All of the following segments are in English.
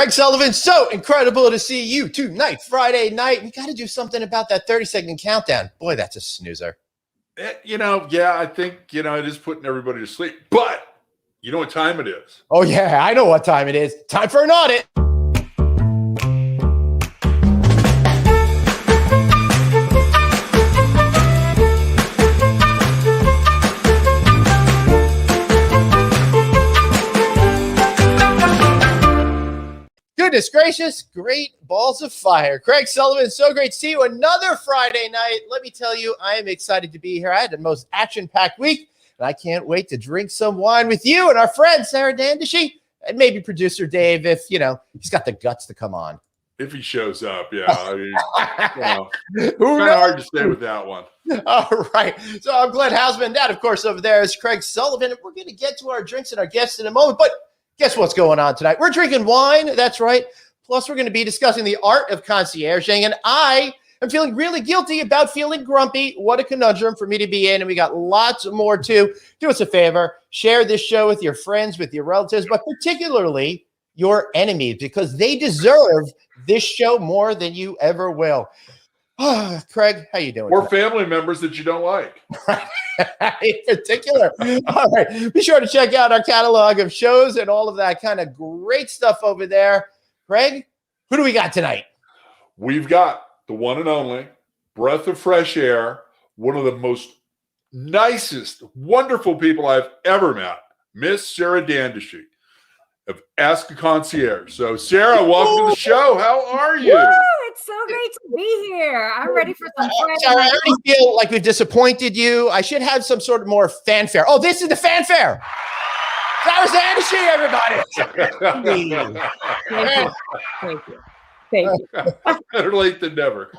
Craig Sullivan, so incredible to see you tonight, Friday night. We got to do something about that 30-second countdown. Boy, that's a snoozer. I think, it is putting everybody to sleep. But you know what time it is? Oh, yeah, I know what time it is. Time for an audit. Goodness gracious, great balls of fire. Craig Sullivan, so great to see you another Friday night. Let me tell you, I am excited to be here. I had the most action-packed week, and I can't wait to drink some wine with you and our friend Sarah Dandashy, and maybe producer Dave if, he's got the guts to come on. If he shows up, yeah. I mean, it's kind of hard to stay with that one. All right. So I'm Glenn Hausman. That, of course, over there is Craig Sullivan. We're going to get to our drinks and our guests in a moment, but guess what's going on tonight? We're drinking wine. That's right. Plus, we're going to be discussing the art of concierging. And I am feeling really guilty about feeling grumpy. What a conundrum for me to be in. And we got lots more too. Do us a favor. Share this show with your friends, with your relatives, but particularly your enemies, because they deserve this show more than you ever will. Craig, how you doing? Or family members that you don't like. In particular. All right. Be sure to check out our catalog of shows and all of that kind of great stuff over there. Craig, who do we got tonight? We've got the one and only breath of fresh air, one of the most nicest, wonderful people I've ever met, Miss Sarah Dandashy of Ask a Concierge. So, Sarah, welcome to the show. How are you? Woo! It's so great to be here. I'm ready for some Friday. Sarah, I already feel like we've disappointed you. I should have some sort of more fanfare. Oh, this is the fanfare. Sarah Dandashy, everybody. Thank you. Better late than never.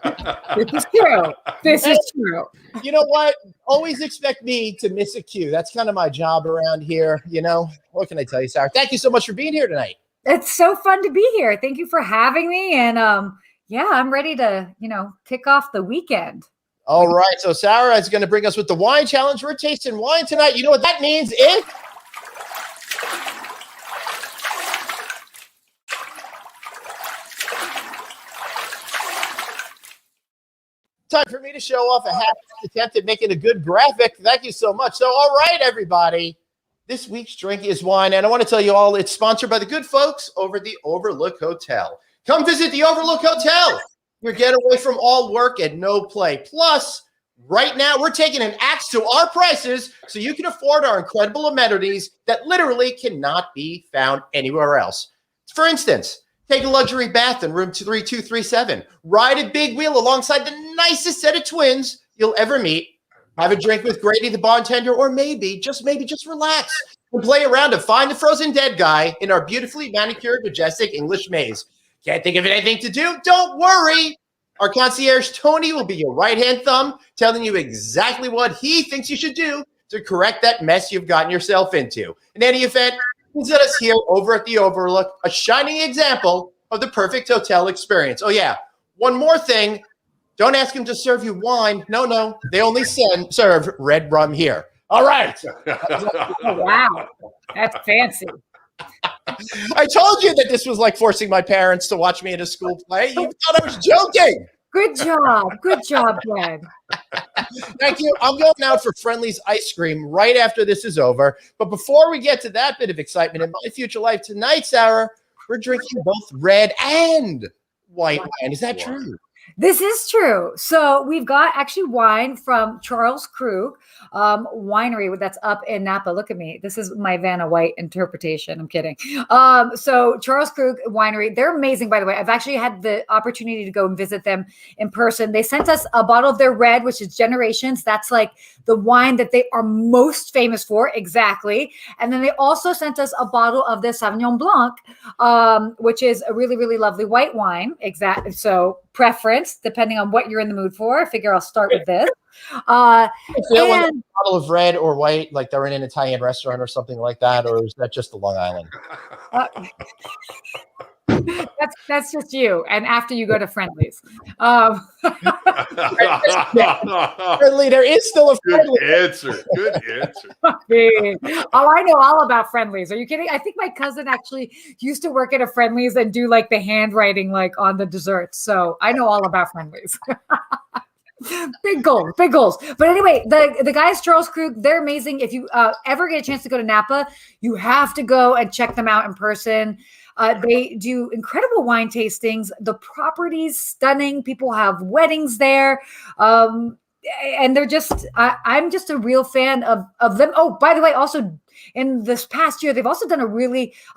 This is true. You know what? Always expect me to miss a cue. That's kind of my job around here. What can I tell you, Sarah? Thank you so much for being here tonight. It's so fun to be here. Thank you for having me. And I'm ready to, kick off the weekend. All right. So Sarah is going to bring us with the wine challenge. We're tasting wine tonight. You know what that means? Time for me to show off a half attempt at making a good graphic. Thank you so much. So, all right, everybody. This week's drink is wine, and I want to tell you all it's sponsored by the good folks over at the Overlook Hotel. Come visit the Overlook Hotel. Your getaway from all work and no play. Plus, right now, we're taking an axe to our prices so you can afford our incredible amenities that literally cannot be found anywhere else. For instance, take a luxury bath in room 3237. Ride a big wheel alongside the nicest set of twins you'll ever meet. Have a drink with Grady the bartender, or maybe just relax and play around to find the frozen dead guy in our beautifully manicured, majestic English maze. Can't think of anything to do? Don't worry. Our concierge, Tony, will be your right-hand thumb, telling you exactly what he thinks you should do to correct that mess you've gotten yourself into. In any event, visit us here over at the Overlook, a shining example of the perfect hotel experience. Oh, yeah. One more thing. Don't ask him to serve you wine. No. They only serve red rum here. All right. Oh, wow. That's fancy. I told you that this was like forcing my parents to watch me in a school play. You thought I was joking. Good job, Glenn. Thank you. I'm going out for Friendly's ice cream right after this is over. But before we get to that bit of excitement in my future life tonight, Sarah, we're drinking both red and white wine. Is that true? This is true. So we've got actually wine from Charles Krug winery that's up in Napa. Look at me. This is my Vanna White interpretation. I'm kidding. So Charles Krug winery, they're amazing, by the way. I've actually had the opportunity to go and visit them in person. They sent us a bottle of their red, which is Generations. That's like the wine that they are most famous for. Exactly. And then they also sent us a bottle of the Sauvignon Blanc, which is a really, really lovely white wine. Exactly. So preference, depending on what you're in the mood for. I figure I'll start with this. A bottle of red or white, like they're in an Italian restaurant or something like that, or is that just the Long Island? That's just you. And after you go to Friendlies. Friendly, there is still a Friendly. Good answer. Oh, I know all about Friendlies. Are you kidding? I think my cousin actually used to work at a Friendlies and do like the handwriting like on the desserts. So I know all about Friendlies. Big goals. But anyway, the guys, Charles Krug, they're amazing. If you ever get a chance to go to Napa, you have to go and check them out in person. They do incredible wine tastings. The property's stunning. People have weddings there. And they're just, I'm just a real fan of them. Oh, by the way, also in this past year, they've also done a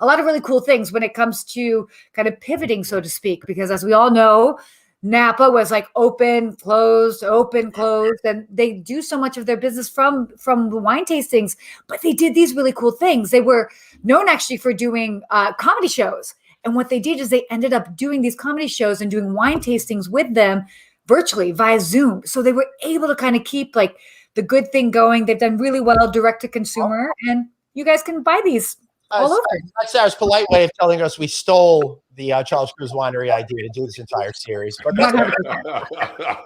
lot of really cool things when it comes to kind of pivoting, so to speak, because as we all know, Napa was like open, closed, and they do so much of their business from the wine tastings, but they did these really cool things. They were known actually for doing comedy shows. And what they did is they ended up doing these comedy shows and doing wine tastings with them virtually via Zoom. So they were able to kind of keep like the good thing going. They've done really well direct to consumer, and you guys can buy these all over. That's Sarah's polite way of telling us we stole the Charles Cruz Winery idea to do this entire series. But 100%.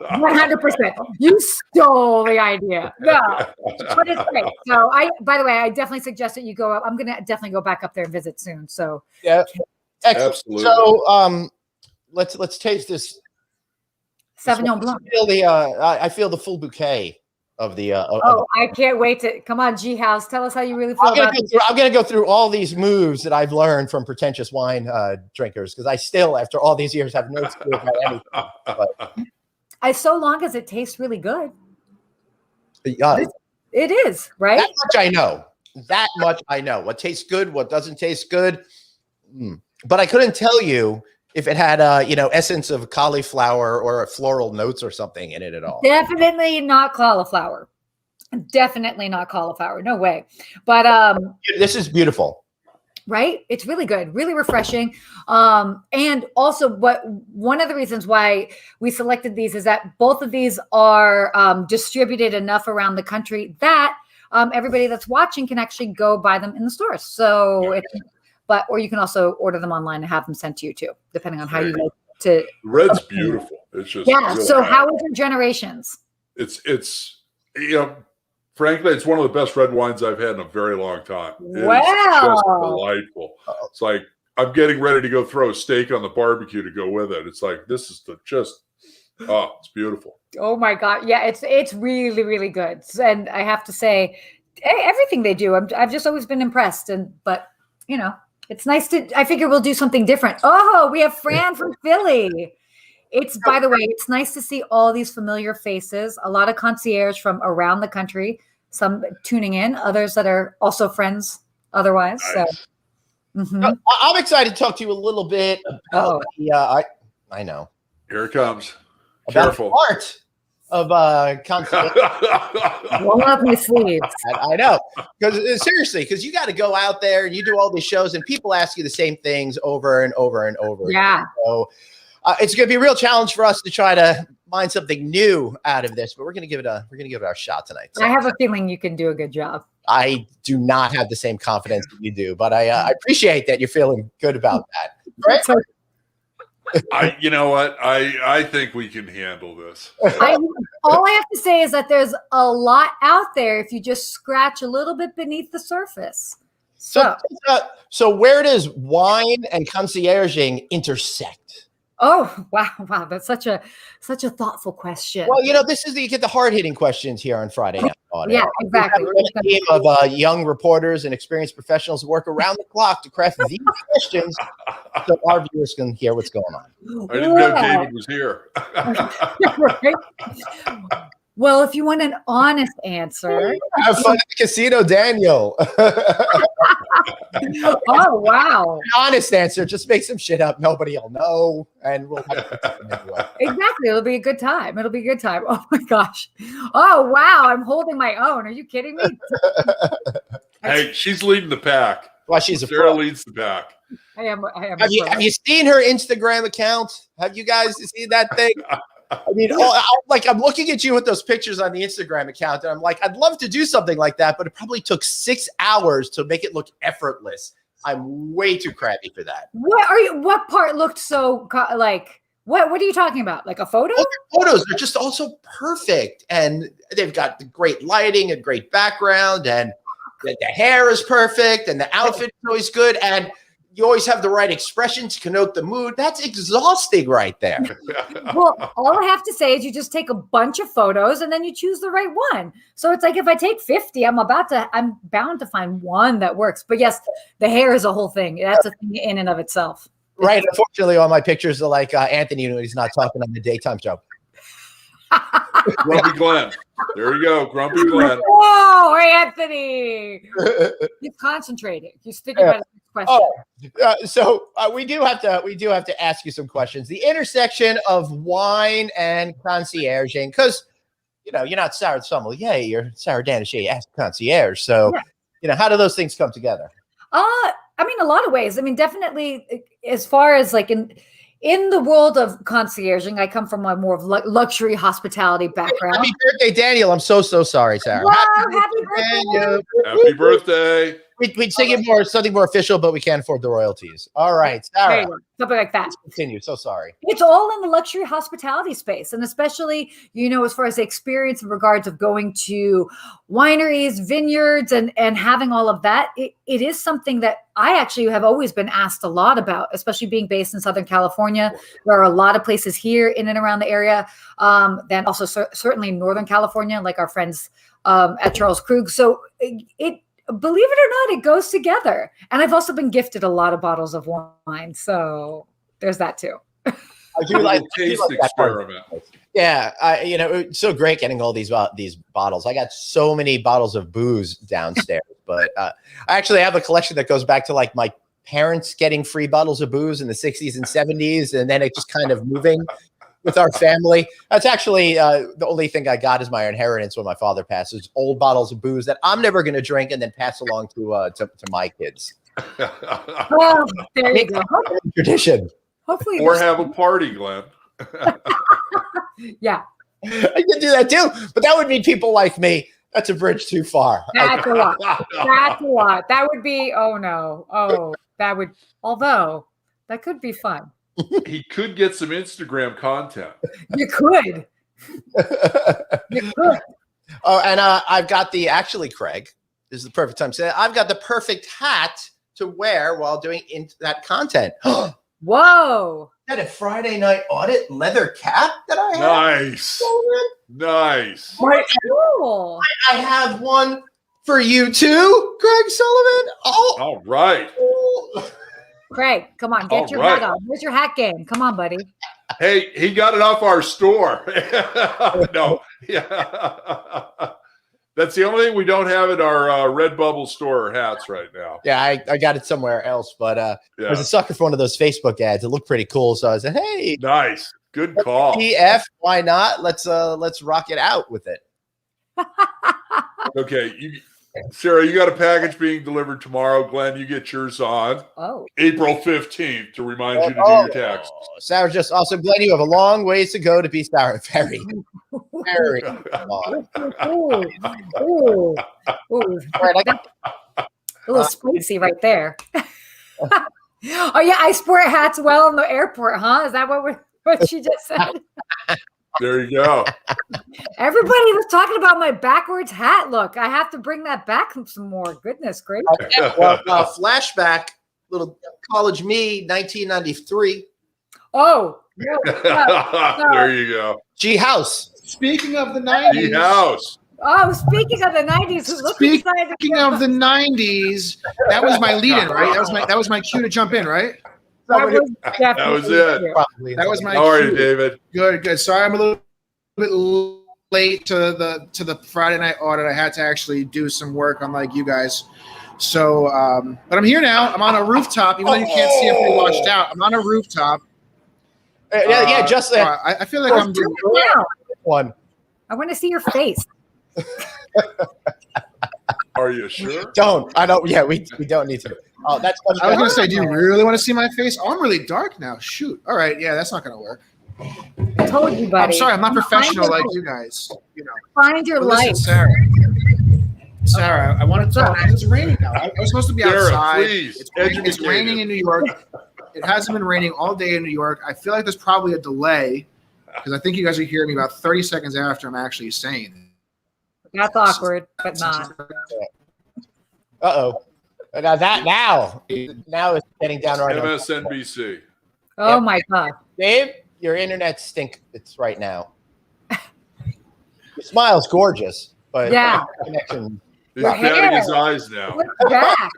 100%. You stole the idea. No, but it's great. So by the way, I definitely suggest that you go up. I'm going to definitely go back up there and visit soon. So yeah, excellent. Absolutely. So let's taste this. Sauvignon Blanc. I feel the full bouquet of the. I can't wait to come on, G House. Tell us how you really feel about it. I'm going to go through all these moves that I've learned from pretentious wine drinkers, because I still, after all these years, have no clue about anything. But, so long as it tastes really good. it is, right? That much I know. What tastes good, what doesn't taste good. But I couldn't tell you if it had essence of cauliflower or floral notes or something in it at all. Definitely not cauliflower. No way. But this is beautiful. Right? It's really good, really refreshing. And also one of the reasons why we selected these is that both of these are distributed enough around the country that everybody that's watching can actually go buy them in the stores. So or you can also order them online and have them sent to you too, depending on how you like to. Red's beautiful. It's just So how is your Generations? It's frankly, it's one of the best red wines I've had in a very long time. Wow. It's just delightful. It's like I'm getting ready to go throw a steak on the barbecue to go with it. It's like this is it's beautiful. Oh my God. Yeah, it's really, really good. And I have to say, everything they do, I've just always been impressed. But it's nice I figure we'll do something different. Oh, we have Fran from Philly. By the way, it's nice to see all these familiar faces, a lot of concierge from around the country, some tuning in, others that are also friends otherwise. Nice. So I'm excited to talk to you a little bit about I know. Here it comes. About Careful. The art of concierge. Roll up my sleeves. I know. Because you got to go out there and you do all these shows and people ask you the same things over and over and over. Yeah. So it's going to be a real challenge for us to try to find something new out of this, but we're going to give it our shot tonight. So, I have a feeling you can do a good job. I do not have the same confidence that you do, but I appreciate that you're feeling good about that. Right? So, you know what? I think we can handle this. All I have to say is that there's a lot out there if you just scratch a little bit beneath the surface. So where does wine and concierging intersect? Oh, wow. That's such a thoughtful question. Well, this is you get the hard-hitting questions here on Friday Night Audit. Yeah, exactly. We're a team of young reporters and experienced professionals who work around the clock to craft these questions so our viewers can hear what's going on. I didn't know David was here. Right? Well, if you want an honest answer. Have fun at the casino, Daniel. Oh, wow. An honest answer. Just make some shit up. Nobody will know. And we'll have a good time anyway. Exactly. It'll be a good time. Oh, my gosh. Oh, wow. I'm holding my own. Are you kidding me? Hey, she's leading the pack. Well, she's Sarah leads the pack. I am. Have you seen her Instagram account? Have you guys seen that thing? I mean, I'm looking at you with those pictures on the Instagram account, and I'm like, I'd love to do something like that, but it probably took 6 hours to make it look effortless. I'm way too crabby for that. What part looked so like? What are you talking about? Like a photo? Well, the photos are just also perfect, and they've got the great lighting and great background, and the hair is perfect, and the outfit is always good, and you always have the right expression to connote the mood. That's exhausting right there. Well, all I have to say is you just take a bunch of photos and then you choose the right one. So it's like if I take 50, I'm bound to find one that works. But yes, the hair is a whole thing. That's a thing in and of itself. Right. Unfortunately, all my pictures are like Anthony when he's not talking on the daytime show. Grumpy Glenn. There you go. Grumpy Glenn. Whoa, Anthony. He's concentrating. He's thinking about his question. So we do have to ask you some questions. The intersection of wine and concierge, because you're not Sarah Sommelier, you're Sarah Dandashy as concierge. So how do those things come together? I mean, a lot of ways. I mean, definitely as far as like in the world of concierging, I come from a more of luxury hospitality background. Happy birthday, Daniel. I'm so sorry, Sarah. Wow, happy birthday. Daniel. Happy birthday. We'd sing it something more official, but we can't afford the royalties. All right, Sarah. Something like that. Let's continue. So sorry. It's all in the luxury hospitality space. And especially, as far as the experience in regards of going to wineries, vineyards, and having all of that, it is something that I actually have always been asked a lot about, especially being based in Southern California. There are a lot of places here in and around the area. Then also certainly Northern California, like our friends at Charles Krug. So believe it or not, it goes together. And I've also been gifted a lot of bottles of wine. So there's that too. I do like taste experiment. Yeah. It's so great getting all these bottles. I got so many bottles of booze downstairs, but I actually have a collection that goes back to like my parents getting free bottles of booze in the 60s and 70s. And then it just kind of moving with our family. That's actually the only thing I got as my inheritance when my father passes, old bottles of booze that I'm never going to drink and then pass along to my kids. Oh, there you go. Tradition. Hopefully, or have a party, Glenn. Yeah. I can do that too, but that would mean people like me. That's a bridge too far. That's a lot. That's a lot. That would be, although that could be fun. He could get some Instagram content. You could. Oh, and I've got Craig, this is the perfect time to say I've got the perfect hat to wear while doing that content. Whoa. Is that a Friday night audit leather cap that I have? Nice. Right. Cool. I have one for you too, Greg Sullivan. Oh, All right. Craig, come on, get your hat on. Where's your hat game? Come on, buddy. Hey, he got it off our store. No. Yeah. That's the only thing we don't have at our Redbubble store hats right now. Yeah, I got it somewhere else, but I was a sucker for one of those Facebook ads. It looked pretty cool, so I said, "Hey, nice, good call. TF, why not? Let's rock it out with it." Okay, Sarah, you got a package being delivered tomorrow. Glenn, you get yours on April 15th to remind you to do your taxes. Sarah's just awesome. Glenn, you have a long ways to go to be Sarah. Very long. Ooh. Right, I got a little spicy right there. Oh yeah, I sport hats well in the airport, huh? Is that what she just said? There you go. Everybody was talking about my backwards hat look. I have to bring that back some more. Goodness gracious. Flashback, little college me, 1993. Oh. No. There you go. G House. Speaking of the 90s. G House. Oh, speaking of the 90s. Speaking of the 90s, that was my lead-in, right? That was my cue to jump in, right? That was it. That was my How are you, cue. David? Good. Sorry, I'm a little bit late to the Friday night audit. I had to actually do some work, unlike you guys. So, but I'm here now. I'm on a rooftop. Even though you can't see, I'm pretty washed out. I'm on a rooftop. Just that. I feel like I'm doing one. I want to see your face. Are you sure? Don't. I don't. Yeah, we don't need to. Oh, that's. I was gonna say, do you really want to see my face? Oh, I'm really dark now. Shoot. All right. Yeah, that's not gonna work. I told you, buddy. I'm sorry. I'm not professional like you guys. Find your light. Listen, Sarah. Sarah, I want to talk. It's raining now. I was supposed to be Sarah, outside. please, It's raining in New York. It hasn't been raining all day in New York. I feel like there's probably a delay because I think you guys are hearing me about 30 seconds after I'm actually saying it. That's awkward, but not. Uh-oh. Now it's getting down right now. MSNBC. Oh Yep. my God. Dave, your internet it's right now. Your smile's gorgeous, but Yeah. connection. He's Your batting hair. his eyes now. What's that?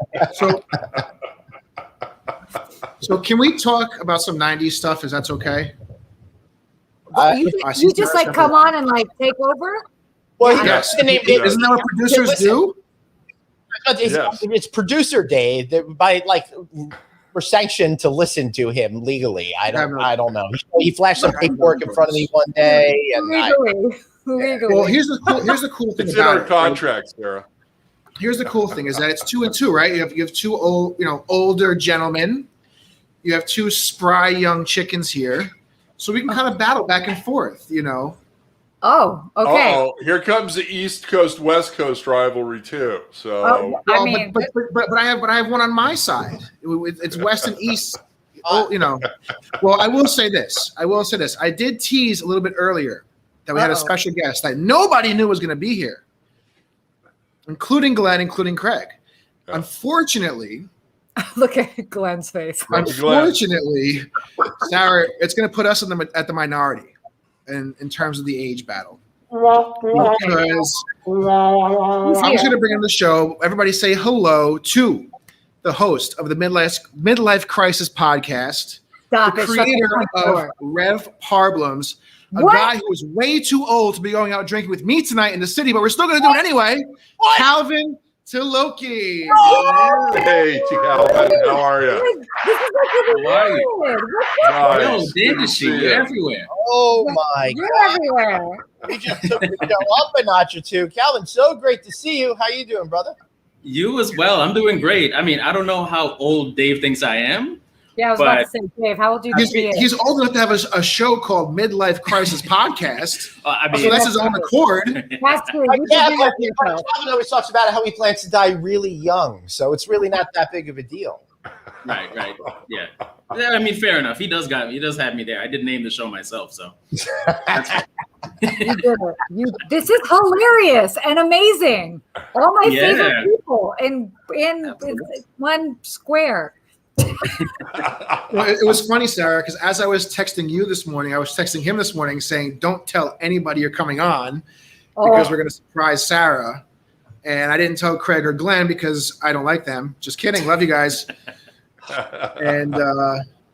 So can we talk about some 90s stuff? Is that okay? You just like come on and like take over? Well, Yes. the name Dave. Isn't that what producers Listen. do? It's producer day. By we're sanctioned to listen to him legally. I don't know. He flashed some paperwork in front of me one day, and Legally. Well, here's the cool thing It's in about our it. contract, Sarah. Here's the cool thing is that it's 2 and 2, right? You have two older gentlemen. You have two spry young chickens here, so we can kind of battle back and forth. Oh, okay. Oh, here comes the East Coast West Coast rivalry too. So I Well, mean, but I have one on my side. It's West and East. Well, I will say this. I did tease a little bit earlier that we had a special guest that nobody knew was going to be here, including Glenn, including Craig. Yeah. Unfortunately, look at Glenn's face. Sarah, it's going to put us at the minority in terms of the age battle. Because I'm just going to bring in the show. Everybody say hello to the host of the Midlife Crisis podcast, Stop the it. Shut creator the front of door. Rev Parblums, a What? guy who is way too old to be going out drinking with me tonight in the city, but we're still going to do it anyway. What? Calvin Tilokee. hey, Calvin, how are you? This is like How are you? weird. Yo, Nice. Dandashy, you're everywhere. oh my You're God, everywhere. we just took the show up a notch or two. Calvin, so great to see you. How you doing, brother? You as well. I'm doing great. I mean, I don't know how old Dave thinks I am. Yeah, I was about to say, Dave, how old do you think he is? He's old enough to have a show called Midlife Crisis Podcast. I So mean, that's his own accord. That's true. You Yeah, should do that yourself. Calvin always talks about how he plans to die really young, so it's really not that big of a deal. right. Yeah. I mean, fair enough. He does have me there. I did name the show myself, so. You did it. This is hilarious and amazing. All my favorite people in one square. Well, it was funny, Sarah, because as I was texting you this morning, I was texting him this morning saying, don't tell anybody you're coming on because we're going to surprise Sarah. And I didn't tell Craig or Glenn because I don't like them. Just kidding. Love you guys. And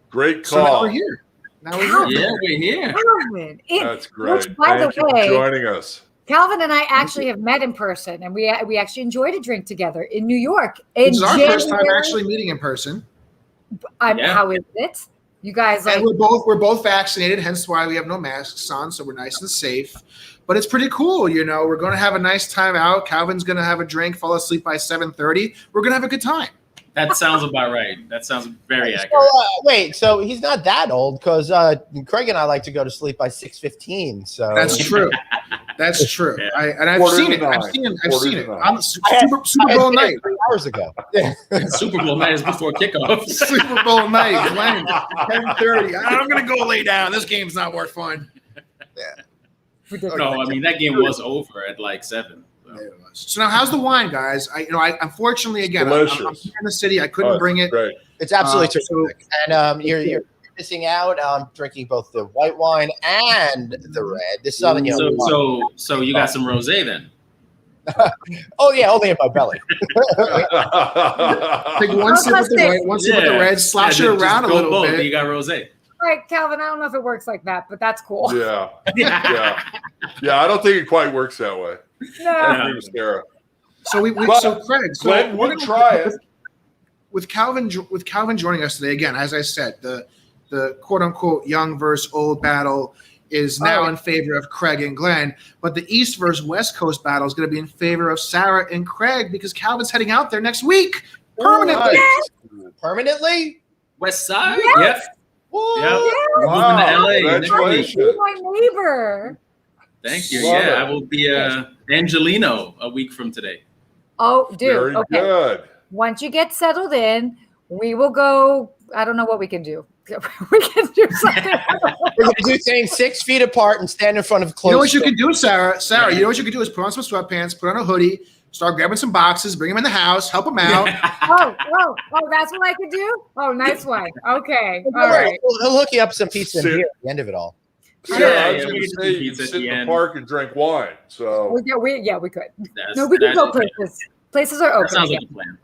Great so now call. we're here. Yeah, we're here. Calvin. That's great. Which, by Thank the you way, for joining us. Calvin and I actually have met in person, and we actually enjoyed a drink together in New York. This is our first time actually meeting in person. How is it? You guys And we're both vaccinated, hence why we have no masks on, so we're nice and safe. But it's pretty cool, We're going to have a nice time out. Calvin's going to have a drink, fall asleep by 7:30. We're going to have a good time. That sounds about right. That sounds very accurate. Wait, so he's not that old because Craig and I like to go to sleep by 6:15. So That's true. That's true. Yeah. I've seen it. I've seen it. On Super Bowl night. 3 hours ago. Super Bowl night is before kickoff. Super Bowl night. 10:30. I'm going to go lay down. This game's not worth fun. No, I mean, that game was over at like 7. So now, how's the wine, guys? I unfortunately, again, I'm here in the city. I couldn't bring it. Great. It's absolutely terrific. And you're missing out. I'm drinking both the white wine and the red. This Southern Yellow. So you got some rosé then? Oh yeah, only in my belly. Take one sip with the white, one sip with the red, slosh it around a little bit. You got rosé. All right, Calvin, I don't know if it works like that, but that's cool. Yeah. I don't think it quite works that way. No. I agree with Sarah. So Craig, Glenn would try it. With Calvin joining us today, again, as I said, the quote unquote young versus old battle is now in favor of Craig and Glenn, but the East versus West Coast battle is going to be in favor of Sarah and Craig because Calvin's heading out there next week permanently. Yes. Permanently? West Side? Yes. Yep. Whoa. Yep. Wow. Moving to LA next week. You're my neighbor. Thank you. Love Yeah, it. I will be Angelino a week from today. Oh, dude. Very Okay. good. Once you get settled in, we will go. I don't know what we can do. We can do something. We're going to do things 6 feet apart and stand in front of clothes. You know what you can do, Sarah? Sarah, you know what you can do is put on some sweatpants, put on a hoodie, start grabbing some boxes, bring them in the house, help them out. Oh, that's what I could do? Oh, nice one. Okay. All right. We'll hook you up some pizza and beer at the end of it all. Sarah, I was Yeah, going we to can say do you pizza can at sit the in the end. park and drink wine. So We could. That's- No, we can that go is- places. Places are That open. sounds again. like a plan.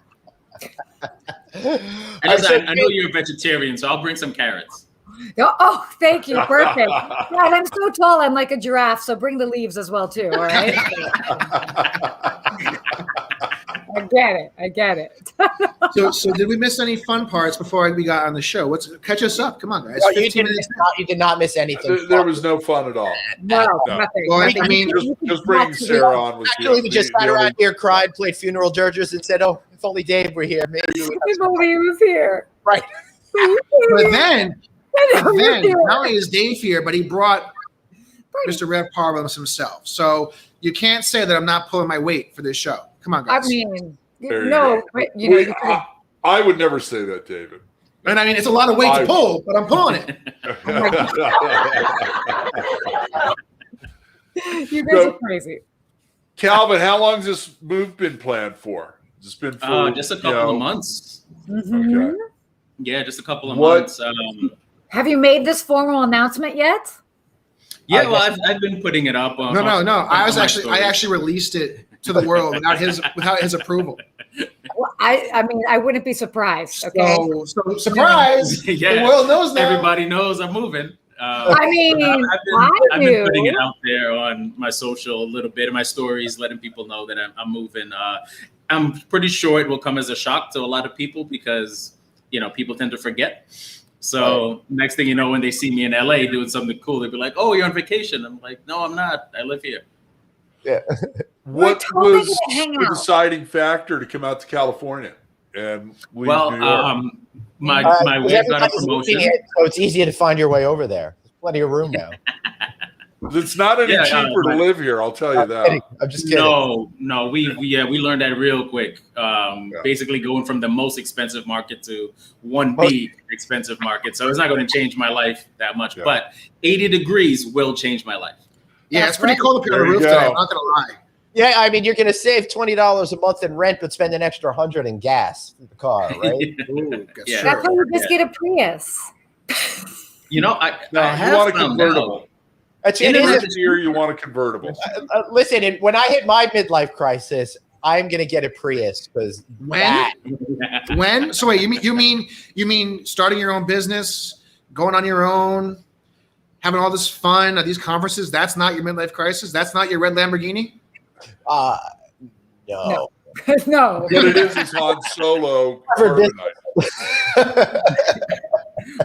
All right, so I know you're a vegetarian, so I'll bring some carrots. Oh, thank you. Perfect. Yeah, and I'm so tall. I'm like a giraffe. So bring the leaves as well, too. All right. I get it. So did we miss any fun parts before we got on the show? Catch us up. Come on, guys. No, you 15 minutes. did not miss anything. there was no fun at all. No, No. nothing. Well, nothing. I mean, Just bringing Sarah on was Actually, we just sat the around only- here, cried, played funeral dirges, and said, "Oh, if only Dave were here, maybe." If only he was here. Right. But then not Then, only is Dave here, but he brought Mr. Rev Parvums himself. So you can't say that I'm not pulling my weight for this show. Come on, I guys. mean, There you no, go. but you know, Wait, you could've- I would never say that, David. And I mean, it's a lot of weight to pull, but I'm pulling it. you guys are crazy. Calvin, how long has this move been planned for? Has this been for Just a couple of months. Mhm. Okay. Yeah, just a couple of What- months. Have you made this formal announcement yet? Yeah, well, I've been putting it up on. No. I on my actually released it to the world without his approval. Well, I mean, I wouldn't be surprised. Okay. So surprise! Yeah. The world knows now. Everybody knows I'm moving. I mean, I've been knew. putting it out there on my social a little bit in my stories, letting people know that I'm moving. I'm pretty sure it will come as a shock to a lot of people because people tend to forget. So next thing you know, when they see me in LA doing something cool, they'll be like, "Oh, you're on vacation." I'm like, "No, I'm not. I live here." Yeah. What totally was gonna hang the out. deciding factor to come out to California and leave Well, New York? my Because wife got a everybody's promotion. looking at it, so it's easier to find your way over there. There's plenty of room now. It's not any Yeah, cheaper to but- live here, I'll tell you that. I'm just kidding. No, we learned that real quick. Basically going from the most expensive market to 1B expensive market. So it's not going to change my life that much, Yeah. but 80 degrees will change my life. Yeah, it's pretty That's cold up here on the There roof you today. go. I'm not gonna lie. Yeah, I mean, you're going to save $20 a month in rent, but spend an extra $100 in gas for the car, right? Ooh, guess Yeah. That's sure. why you just get a Prius. I No, you have want a found convertible. out- It In is. Next year, you want a convertible. Listen, and when I hit my midlife crisis, I'm going to get a Prius because When? So wait, you mean starting your own business, going on your own, having all this fun at these conferences? That's not your midlife crisis. That's not your red Lamborghini. No. No. What it is Han Solo Never carbonite.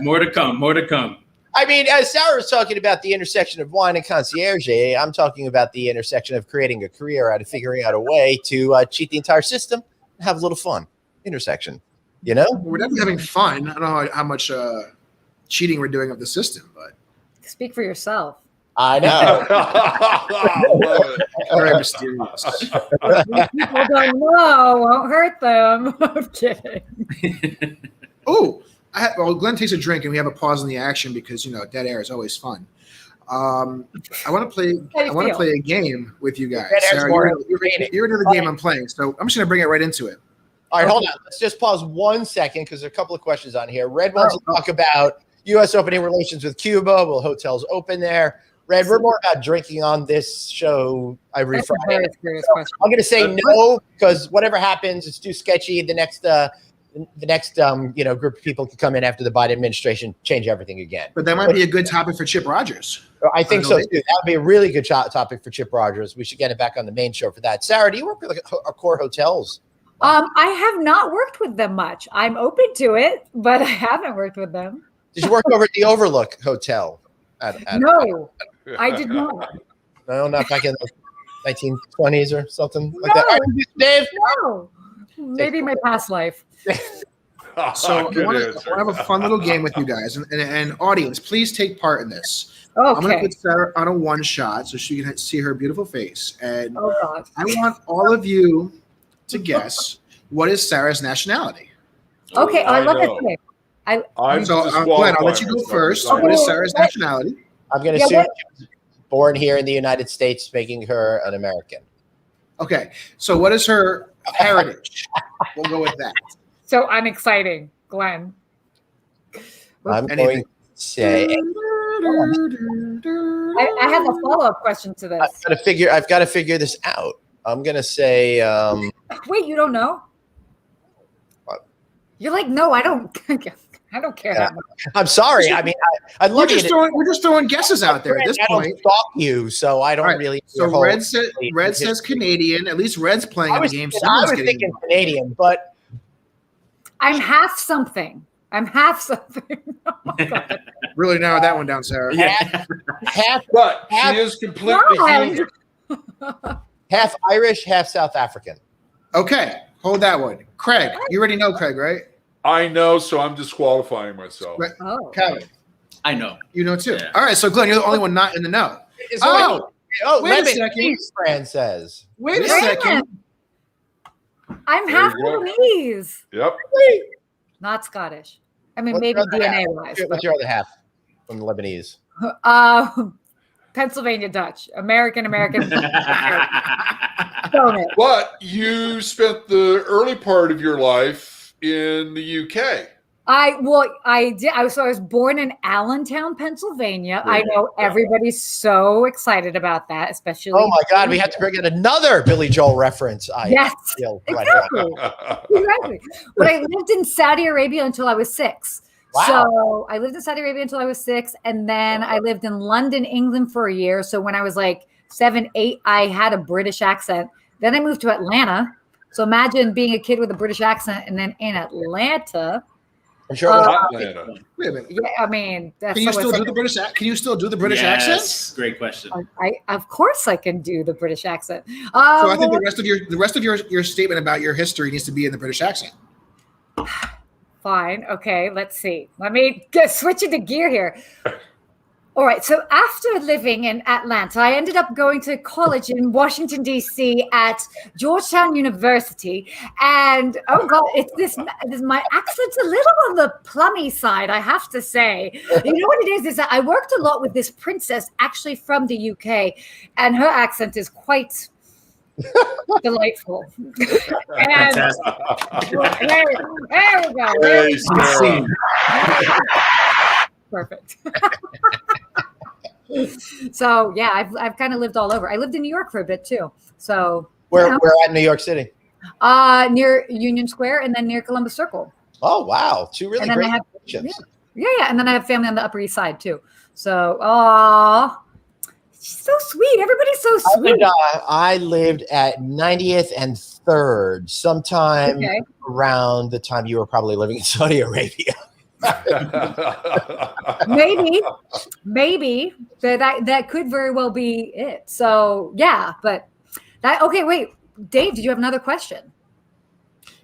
More to come. More to come. I mean, as Sarah was talking about the intersection of wine and concierge, I'm talking about the intersection of creating a career out of figuring out a way to cheat the entire system and have a little fun. Intersection, We're definitely having fun. I don't know how much cheating we're doing of the system, but Speak for yourself. I know. Love it. very mysterious. People don't know. Won't hurt them. I'm kidding. Oh, Glenn takes a drink and we have a pause in the action because dead air is always fun. I want to play. How do you I want to feel? play a game with you guys. Dead air's Sarah, more you're into the game I'm playing, so I'm just going to bring it right into it. All right, hold on. Let's just pause 1 second because there are a couple of questions on here. Red wants to talk about U.S. opening relations with Cuba. Will hotels open there? Red, we're more about drinking on this show every That's a Friday. very serious So question. I'm going to say no because whatever happens, it's too sketchy. The next group of people could come in after the Biden administration, change everything again. But that might be a good topic for Chip Rogers. I think so too. That would be a really good topic for Chip Rogers. We should get it back on the main show for that. Sarah, do you work with Accor hotels? I have not worked with them much. I'm open to it, but I haven't worked with them. Did you work over at the Overlook Hotel? No, I did not. No, not back in the 1920s or something like that. All right, Dave. No, maybe my past life. So I Good want answer. to have a fun little game with you guys, and audience, please take part in this. I'm going to Okay. put Sarah on a one shot so she can see her beautiful face, and Oh God. I want all of you to guess what is Sarah's nationality. Okay, I love know. it. Okay. I'm So, Glenn, I'll let you go disqualifying first. myself. What is Sarah's nationality? I'm going to Yeah, assume what- she was born here in the United States, making her an American. Okay, so what is her heritage? We'll go with that. So unexciting, Glenn. I'm Anything. going to say I have a follow-up question to this. I've got to figure this out. I'm going to say Wait, you don't know? What? You're like, no, I don't. I don't care that much. I'm sorry. I mean, I'd We're love just throwing guesses out there at this I don't point. stalk you, so I don't All right, really. So Red says Canadian. At least Red's playing I the was, game. I Someone's was getting thinking involved. Canadian, but I'm half something. I'm half something. Oh my God. Really narrow that one down, Sarah. Yeah. half But she is completely God. heathen. half Irish, half South African. Okay, hold that one. Craig, you already know Craig, right? I know, so I'm disqualifying myself. Right. Oh. Calvin, I know. you know too. Yeah. All right, so Glenn, you're the only one not in the know. Is Oh, wait a Lebanese, second. Fran says. wait a Wait. second. I'm There half you go. Lebanese, Yep. not Scottish. I mean, What's maybe your other DNA half? wise. What's your other half from Lebanese? Pennsylvania Dutch, American. Don't it? But you spent the early part of your life in the UK. I did. I was born in Allentown, Pennsylvania. There I you know go. everybody's so excited about that, especially. Oh my God, we have to bring in another Billy Joel reference. I Yes, feel right now. exactly. Exactly. But I lived in Saudi Arabia until I was 6. Wow. So I lived in Saudi Arabia until I was 6. And then I lived in London, England for a year. So when I was like 7, 8, I had a British accent. Then I moved to Atlanta. So imagine being a kid with a British accent and then in Atlanta. I'm sure. it was- Atlanta. Wait a minute. Yeah, I mean, that's Can you so still much- do the British? Can you still do the British Yes, accent? great question. I of course I can do the British accent. So I think Well, the rest of your statement about your history needs to be in the British accent. fine. Okay, let's see. Let me switch into gear here. All right. So after living in Atlanta, I ended up going to college in Washington, D.C. at Georgetown University. And oh God, it's this my accent's a little on the plummy side, I have to say. You know what it is that I worked a lot with this princess actually from the UK, and her accent is quite delightful. And there we go. Hey, Sarah. Perfect. So yeah, I've kind of lived all over. I lived in New York for a bit too. So Where at New York City? near Union Square and then near Columbus Circle. Oh wow, two really And then great I have- locations. Yeah. And then I have family on the Upper East Side too. So she's so sweet. Everybody's so sweet. I lived at 90th and 3rd, sometime Okay. around the time you were probably living in Saudi Arabia. Maybe that could very well be it. So yeah, but okay, wait. Dave, did you have another question?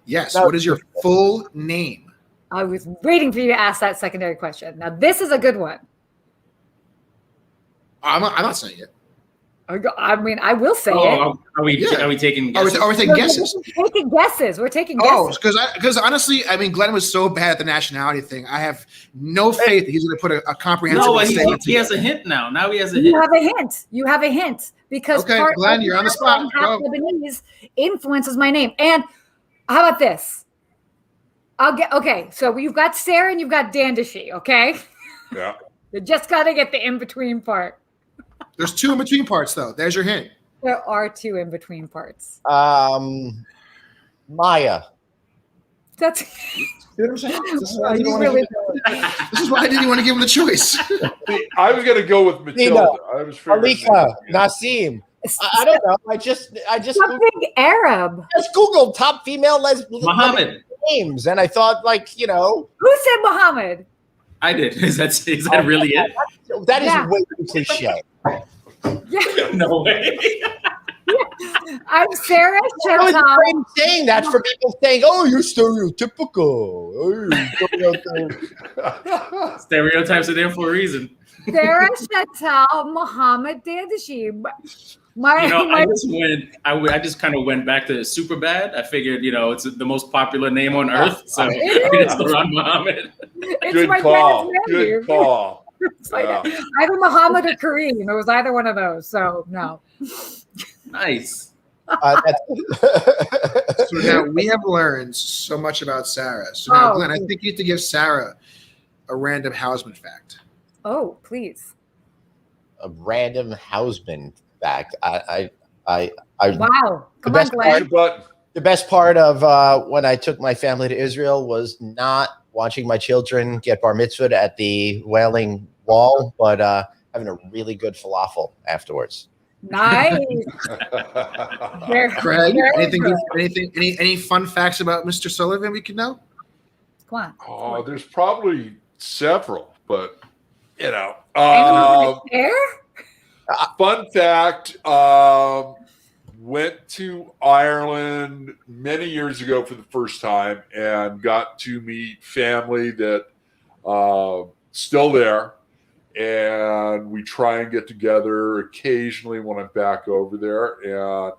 Yes. No. What is your full name? I was waiting for you to ask that secondary question. Now this is a good one. I'm not saying it. I mean, I will say it. Oh, are we Yeah. taking Are we, guesses? are we taking guesses? We're taking guesses. We're taking Oh, guesses. because honestly, I mean, Glenn was so bad at the nationality thing. I have no faith that he's going to put a comprehensive No, but statement he has a together. hint now. Now he has a You hint. have a hint. You have a hint because Okay, part Glenn, of you're on the half spot. Half Go. Lebanese influences my name. And how about this? Okay. So you've got Sarah and you've got Dandashy. Okay, Yeah. you just got to get the in between part. There's 2 in between parts, though. There's your hint. There are 2 in between parts. Maya. That's See what I'm saying? This is why I you didn't really want to give him the choice. See, I was going to go with Matilda. I was figuring Alika. Nasim. I don't know. I just something Arab. just Googled top female Muhammad. names, and I thought, like, you know, Who said Muhammad? I did. Is that really it? that is Yeah. way too cliche. Yeah, No way. I'm Sarah I was Chantal. afraid of saying that for people saying, "Oh, you're stereotypical." Oh, you're stereotypical. Stereotypes are there for a reason. Sarah Chantal Muhammad Dandish. I just kind of went back to Superbad. I figured, it's the most popular name on earth, so it's Laurent Muhammad. Good call. Good call. It's like either Muhammad or Kareem. It was either one of those. So no. Nice. So now we have learned so much about Sarah. So now, Glenn, I think you need to give Sarah a random Hausman fact. Oh, please. A random Hausman fact. Wow. Come on, Glenn. The best part of when I took my family to Israel was not watching my children get bar mitzvahed at the Wailing Wall, but having a really good falafel afterwards. Nice. Craig, any fun facts about Mr. Sullivan we could know? Come on. Oh, there's probably several, but fun fact, went to Ireland many years ago for the first time and got to meet family that still there. And we try and get together occasionally when I'm back over there. And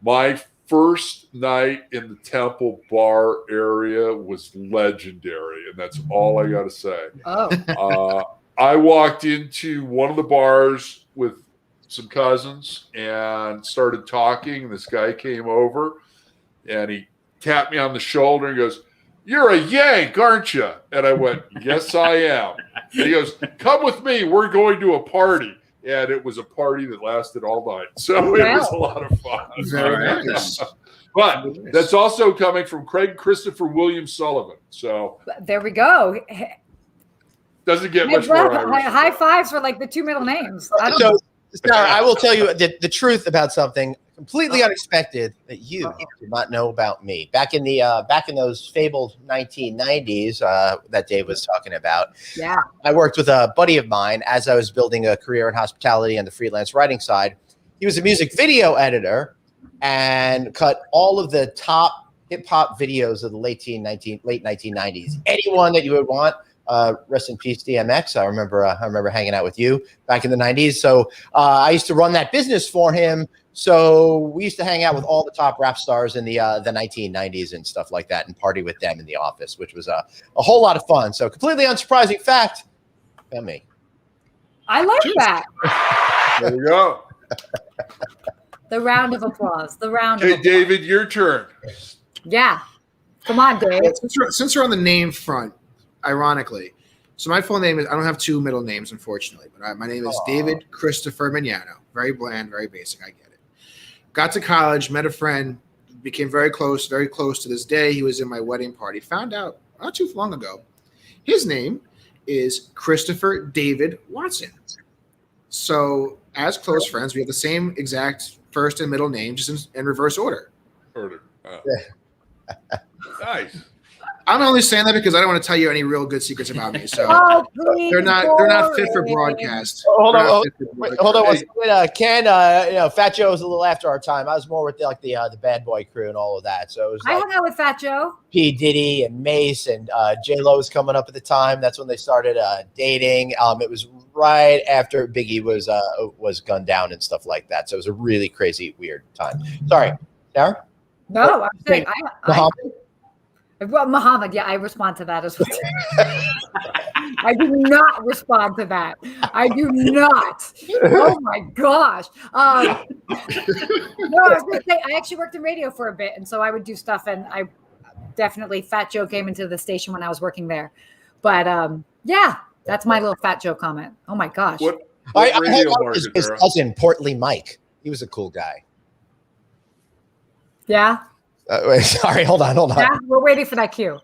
my first night in the Temple bar area was legendary. And that's all I got to say. I walked into one of the bars with some cousins and started talking. And this guy came over and he tapped me on the shoulder and goes, "You're a Yank, aren't you?" And I went, "Yes, I am." And he goes, "Come with me. We're going to a party." And it was a party that lasted all night. So it was a lot of fun. Very nice. But that's also coming from Craig Christopher William Sullivan. So there we go. Doesn't get much more Irish. High fives for like the two middle names. Sarah, I will tell you the truth about something completely unexpected that you did not know about me. Back in those fabled 1990s that Dave was talking about. Yeah, I worked with a buddy of mine as I was building a career in hospitality and the freelance writing side. He was a music video editor and cut all of the top hip hop videos of the late 1990s. Anyone that you would want. Rest in peace, DMX. I remember hanging out with you back in the 90s. So I used to run that business for him. So we used to hang out with all the top rap stars in the 1990s and stuff like that and party with them in the office, which was a whole lot of fun. So completely unsurprising fact about me. I like that. There you go. The round of applause. Hey, David, your turn. Yeah. Come on, Dave. Since we're on the name front, ironically, so my full name is, I don't have two middle names, unfortunately, but my name is David Christopher Mignano. Very bland, very basic. I get it. Got to college, met a friend, became very close to this day. He was in my wedding party. Found out not too long ago, his name is Christopher David Watson. So as close friends, we have the same exact first and middle name, just in reverse order. Nice. I'm only saying that because I don't want to tell you any real good secrets about me. So they're not fit for broadcast. Hold on. Ken, Fat Joe was a little after our time. I was more with the Bad Boy crew and all of that. So it was I hung out with Fat Joe. P. Diddy and Mace and J-Lo was coming up at the time. That's when they started dating. It was right after Biggie was gunned down and stuff like that. So it was a really crazy, weird time. Sorry, Sarah? No, I'm saying Muhammad, yeah, I respond to that as well. I do not respond to that. I do not. Oh my gosh. No, I was going to say, I actually worked in radio for a bit, and so I would do stuff, and I definitely, Fat Joe came into the station when I was working there. But yeah, that's my little Fat Joe comment. Oh my gosh. What radio market, his cousin, Portly Mike. He was a cool guy. Yeah. Wait, sorry, hold on. Yeah, we're waiting for that cue.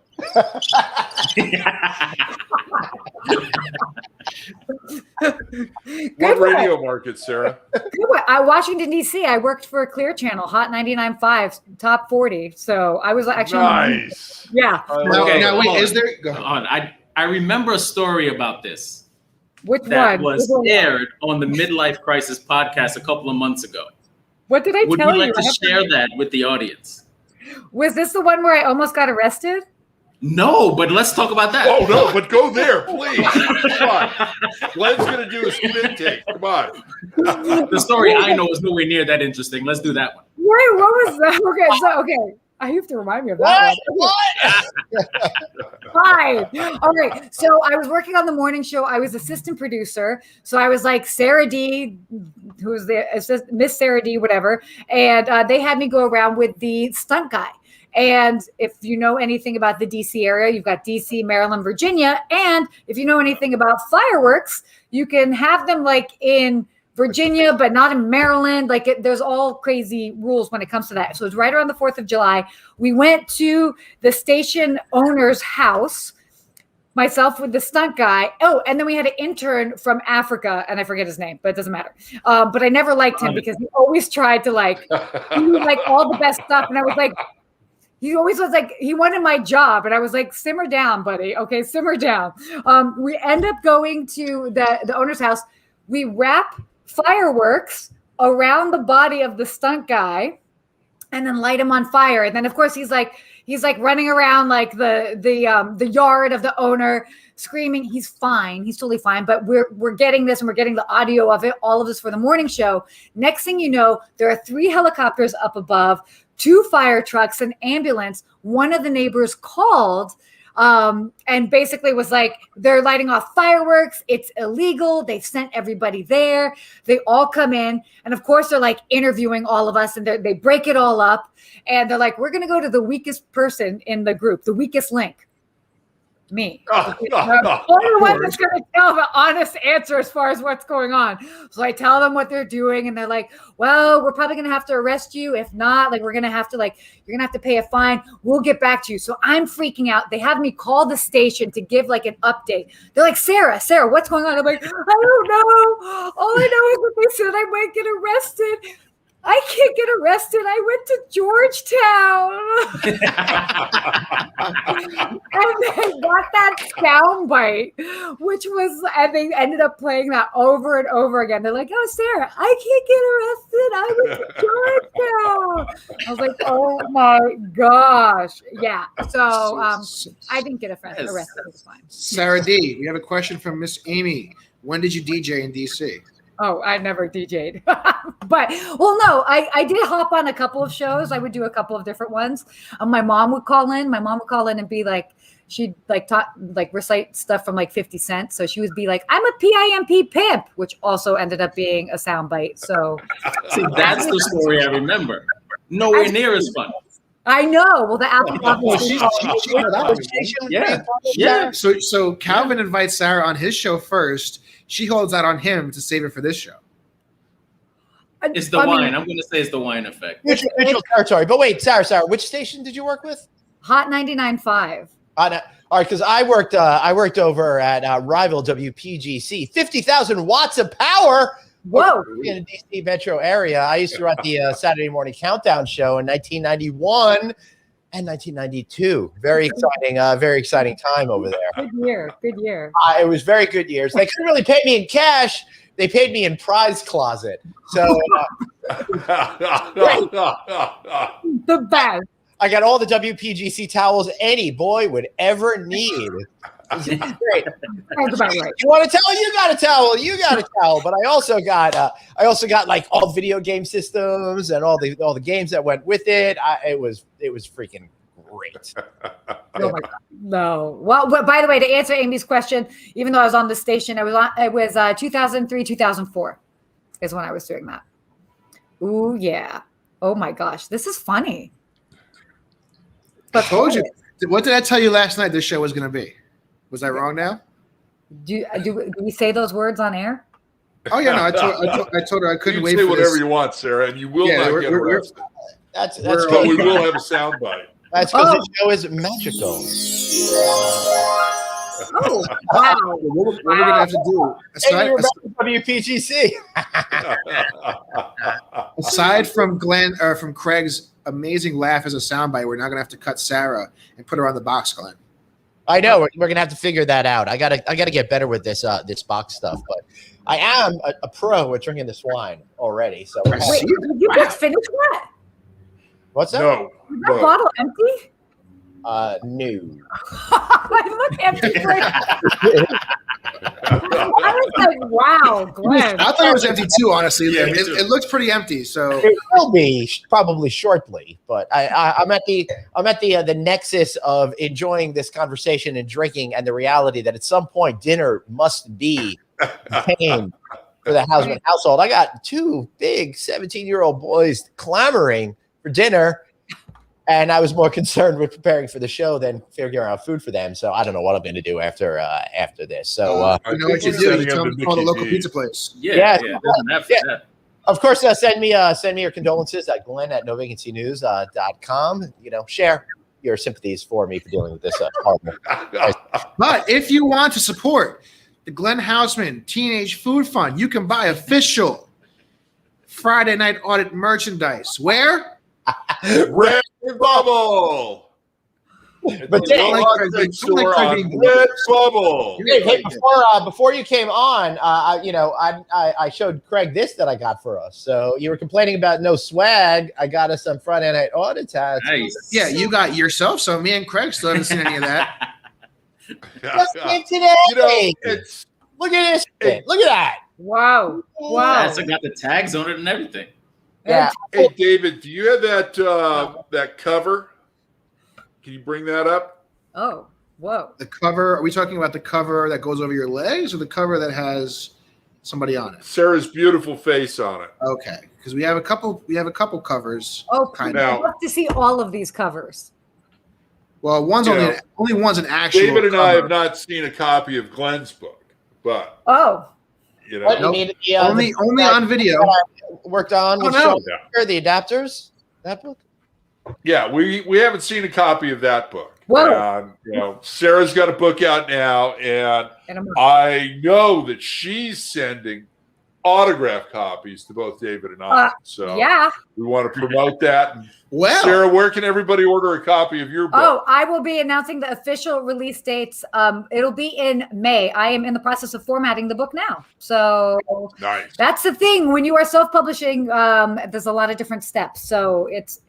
What radio market, Sarah? Washington, D.C. I worked for Clear Channel, Hot 99.5, Top 40. So I was actually nice. Yeah. Now, wait, is there? Go on. I remember a story about this. Which that one? was aired on the Midlife Crisis podcast a couple of months ago. What did I tell you? Would you like to share that with the audience? Was this the one where I almost got arrested? No, but let's talk about that. Oh no, but go there, please. Come on. Glenn's gonna do a spin take. Come on. The story I know is nowhere near that interesting. Let's do that one. Wait, what was that? Okay. I have to remind me of that one. Fine. All right. So I was working on the morning show. I was assistant producer. So I was like Sarah D, who's the Miss Sarah D, whatever. And they had me go around with the stunt guy. And if you know anything about the DC area, you've got DC, Maryland, Virginia. And if you know anything about fireworks, you can have them like in Virginia, but not in Maryland. Like there's all crazy rules when it comes to that. So it's right around the 4th of July. We went to the station owner's house, myself with the stunt guy. Oh, and then we had an intern from Africa, and I forget his name, but it doesn't matter. But I never liked him because he always tried to like do like all the best stuff. And I was like, he always was like, he wanted my job. And I was like, simmer down, buddy. Okay, simmer down. We end up going to the owner's house. We wrap fireworks around the body of the stunt guy and then light him on fire. And then of course he's like running around like the yard of the owner screaming. He's fine. He's totally fine. But we're getting this and we're getting the audio of it, all of this for the morning show. Next thing you know, there are 3 helicopters up above, 2 fire trucks, an ambulance. One of the neighbors called and basically was like, they're lighting off fireworks. It's illegal. They've sent everybody there. They all come in. And of course, they're like interviewing all of us and they break it all up. And they're like, we're going to go to the weakest person in the group, the weakest link. Me. Only one that's going to tell the honest answer as far as what's going on. So I tell them what they're doing, and they're like, well, we're probably going to have to arrest you. If not, like, we're going to have to, like, you're going to have to pay a fine. We'll get back to you. So I'm freaking out. They have me call the station to give like an update. They're like, Sarah, what's going on? I'm like, I don't know. All I know is that they said I might get arrested. I can't get arrested. I went to Georgetown. And they got that sound bite, which was, and they ended up playing that over and over again. They're like, oh, Sarah, I can't get arrested. I went to Georgetown. I was like, oh my gosh. Yeah. So I didn't get arrested. It's fine. Sarah D, we have a question from Miss Amy. When did you DJ in DC? Oh, I never DJ'd. But, well, no, I did hop on a couple of shows. I would do a couple of different ones. My mom would call in. My mom would call in and be like, she'd like recite stuff from like 50 Cent. So she would be like, I'm a PIMP pimp, which also ended up being a soundbite. So see, that's the story I remember. Nowhere near as fun. I know. Well, the Apple. Yeah. So Calvin invites Sarah on his show first. She holds out on him to save it for this show. It's the wine. I'm going to say it's the wine effect. Mutual territory. But wait, Sarah, which station did you work with? Hot 99.5. All right, because I worked over at rival WPGC, 50,000 watts of power. Whoa! In the DC metro area. I used to run the Saturday morning countdown show in 1991 and 1992. Very exciting time over there. Good year. It was very good years. They couldn't really pay me in cash. They paid me in prize closet. So the best. I got all the WPGC towels any boy would ever need. Great. That's about right. You want a towel? You got a towel. You got a towel. But I also got like all video game systems and all the games that went with it. It was freaking great. Oh my God. No. Well, by the way, to answer Amy's question, even though I was on the station, it was 2003, 2004 is when I was doing that. Ooh, yeah. Oh my gosh. This is funny. But I told you. What did I tell you last night this show was going to be? Was I wrong now? Do we say those words on air? Oh yeah, no. I told her I couldn't wait. You can say for whatever this. you want, Sarah, and you will not get arrested. That's but we will have a soundbite. That's because the show is magical. Oh wow! What we're gonna have to do WPGC. aside from Glenn or from Craig's amazing laugh as a soundbite, we're now gonna have to cut Sarah and put her on the box, Glenn. I know we're gonna have to figure that out. I gotta get better with this box stuff, but I am a pro at drinking this wine already. So wait, did you just finish that? What's that? No. Is that bottle empty? No. I look empty. I was like, wow, Glenn. I thought it was empty too, honestly. Yeah, me it, too. it looked pretty empty. So It will be probably shortly, but I'm at the nexus of enjoying this conversation and drinking, and the reality that at some point dinner must be contained for the household. I got two big 17-year-old boys clamoring for dinner, and I was more concerned with preparing for the show than figuring out food for them. So I don't know what I'm going to do after this. So you know what you do? You tell them to call the local pizza place. Yeah. Doesn't have for that. of course, send me your condolences at glenn@novacancynews.com. Share your sympathies for me for dealing with this horrible. But if you want to support the Glenn Houseman Teenage Food Fund, you can buy official Friday Night Audit merchandise. Where? Red Bubble. But Dave, Red Bubble. hey, before you came on, I showed Craig this that I got for us. So you were complaining about no swag. I got us some Friday Night Audit tats. Nice. Yeah, you got yourself. So me and Craig still haven't seen any of that. Just came today. It's Look at this thing. Look at that. Wow. Wow. That's got the tags on it and everything. Yeah. Hey, David, do you have that cover? Can you bring that up? Oh, whoa. The cover, are we talking about the cover that goes over your legs or the cover that has somebody on it? Sarah's beautiful face on it. Okay, because we have a couple covers. Oh, kind I'd of. love to see all of these covers. Well, only one's an actual David and cover. I have not seen a copy of Glenn's book, but Oh, What know, you mean? only on video. Worked on with no. the adapters. That book. yeah, we haven't seen a copy of that book. Whoa. Sarah's got a book out now, and I know that she's sending autograph copies to both David and I. So yeah. we want to promote that. And Well, Sarah, where can everybody order a copy of your book? Oh, I will be announcing the official release dates. It'll be in May. I am in the process of formatting the book now. So Nice. that's the thing. When you are self-publishing, there's a lot of different steps. So it's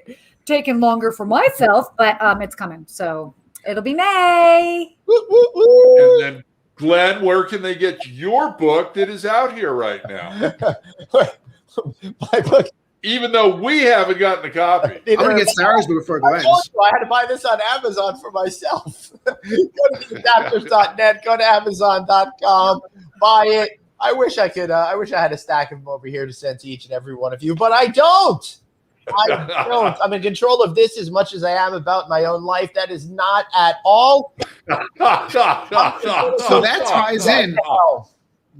taken longer for myself, but it's coming. So it'll be May. And then, Glenn, where can they get your book that is out here right now? My book. Even though we haven't gotten a copy. I'm gonna get Sarah's book before I Glenn's. told you I had to buy this on Amazon for myself. Go to adapters.net, go to Amazon.com, buy it. I wish I could. I wish I had a stack of them over here to send to each and every one of you, but I don't. I don't. I'm in control of this as much as I am about my own life. That is not at all. So that ties in.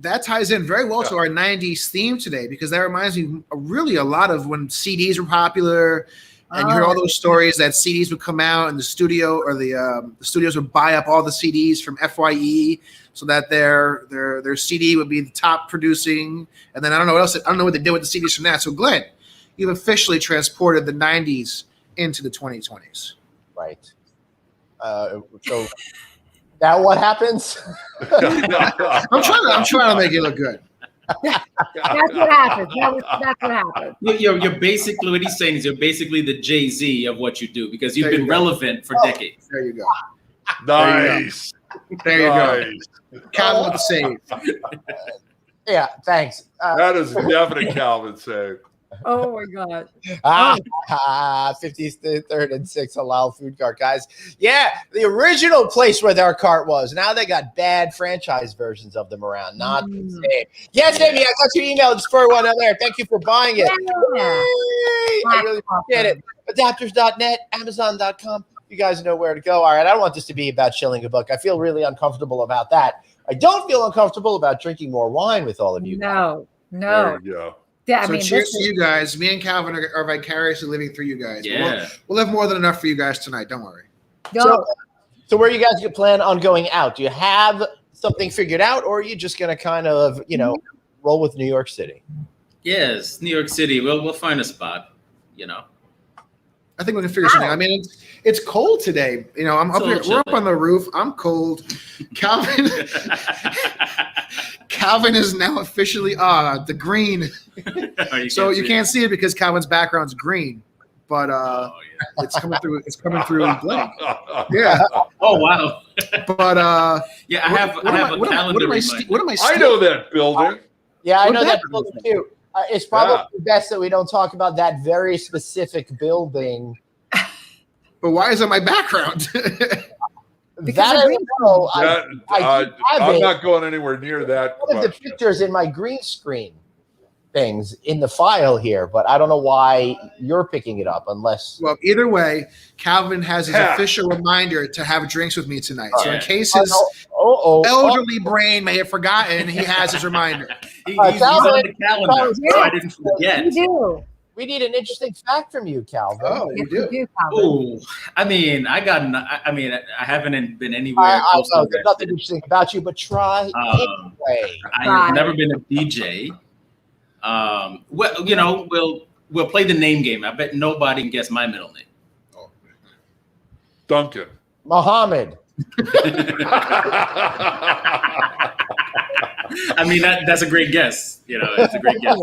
That ties in very well to our 90s theme today, because that reminds me really a lot of when CDs were popular, and you heard all those stories that CDs would come out and the studio or the studios would buy up all the CDs from FYE so that their CD would be the top producing. And then I don't know what else. I don't know what they did with the CDs from that. So Glenn, you've officially transported the 90s into the 2020s. Right. So now what happens? I'm trying to make it look good. That's what happens. That's what happens. You're basically, what he's saying is you're basically the Jay-Z of what you do, because you've There you been go. relevant for decades. There you go. Nice. There you go. Nice. Calvin with the save. Yeah, thanks. That is a definite Calvin save. Oh my God. 53rd and 6th halal food cart, guys. Yeah, the original place where their cart was. Now they got bad franchise versions of them around. Not the same. Yes, Amy, I got your email. Just for one out there. Thank you for buying it. Yay! I really appreciate it. Adapters.net, Amazon.com. You guys know where to go. All right, I don't want this to be about shilling a book. I feel really uncomfortable about that. I don't feel uncomfortable about drinking more wine with all of you. No. There you go. Yeah, So cheers to you guys. Me and Calvin are vicariously living through you guys. Yeah. We'll have more than enough for you guys tonight. Don't worry. So where you guys plan on going out? Do you have something figured out, or are you just going to kind of, roll with New York City? Yes, New York City. We'll find a spot, I think we can figure something out. I mean, it's cold today. I'm up here. We're up on the roof. I'm cold. Calvin is now officially the green. So you can't see it because Calvin's background's green. but Oh, yeah. it's coming through. It's coming through in blank. Yeah, Oh, wow. but Yeah, I have a calendar. what am I? I know that building. Yeah, I What know that happened? building too. It's probably best that we don't talk about that very specific building. But why is that my background? Because That of I green don't know. I'm not going anywhere near that. One of the question. pictures in my green screen things in the file here, but I don't know why you're picking it up unless. Well, either way, Calvin has his Yeah. official reminder to have drinks with me tonight. So in Yeah. case his elderly brain may have forgotten, he has his reminder. He's on the calendar, Calvin, so I didn't forget. You do. We need an interesting fact from you, Calvin. Oh, you Yes, do. you do, Calvin. Oh, I mean, I haven't been anywhere I close know to there's that. nothing interesting about you, but try anyway. I've never been a DJ. Well, you know, we'll play the name game. I bet nobody can guess my middle name. Duncan. Muhammad. I mean, that's a great guess. You know, it's a great guess.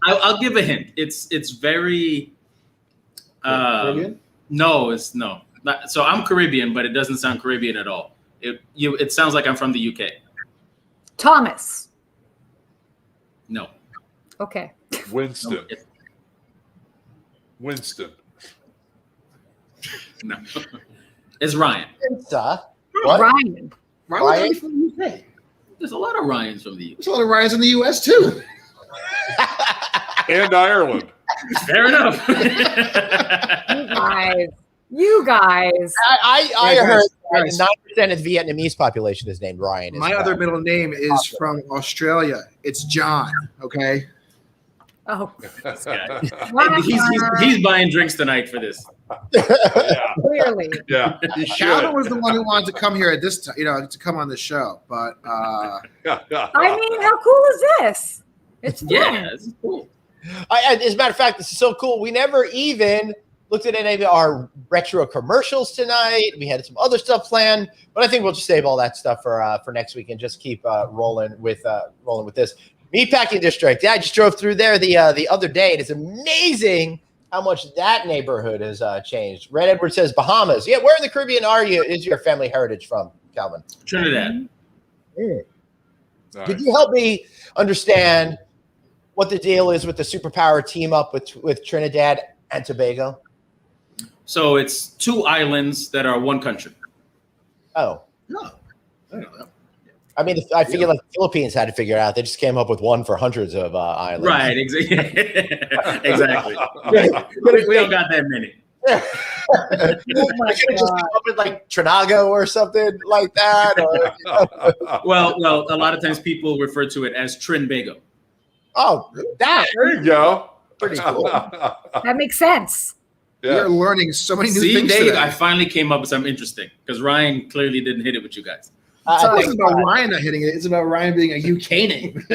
I'll give a hint. It's very. Caribbean? No, it's no. Not, so I'm Caribbean, but it doesn't sound Caribbean at all. It sounds like I'm from the UK. Thomas. No. Okay. Winston. No. Winston. No. It's Ryan. What? Ryan. Why would I be from the UK? There's a lot of Ryans from the UK. There's a lot of Ryans in the US too. And Ireland. Fair enough. You guys. I heard guys. 9% of the Vietnamese population is named Ryan. My other middle name is from Australia. It's John. Okay. Oh, This guy. Ryan. He's buying drinks tonight for this. Yeah. Clearly. Yeah. He Calvin should. was the one who wanted to come here at this time, to come on the show. But I mean, how cool is this? It's fun. Yeah, this is cool. As a matter of fact, this is so cool. We never even looked at any of our retro commercials tonight. We had some other stuff planned, but I think we'll just save all that stuff for next week and just keep rolling with this. Meatpacking District. Yeah, I just drove through there the other day. It is amazing how much that neighborhood has changed. Red Edward says Bahamas. Yeah, where in the Caribbean is your family heritage from, Calvin? Trinidad. Nice. Could you help me understand what the deal is with the superpower team up with Trinidad and Tobago? So it's two islands that are one country. Oh, no, I don't know. I mean, I figure like the Philippines had to figure it out. They just came up with one for hundreds of islands. Right, exactly. We don't got that many. I could have just come up with like Trinago or something like that. Or, Well, a lot of times people refer to it as Trinbago. oh, that There you go. pretty cool. That makes sense. You're learning so many new See, things Dave, today. I finally came up with something interesting because Ryan clearly didn't hit it with you guys. I It's think, about Ryan not hitting it. It's about Ryan being a UK name.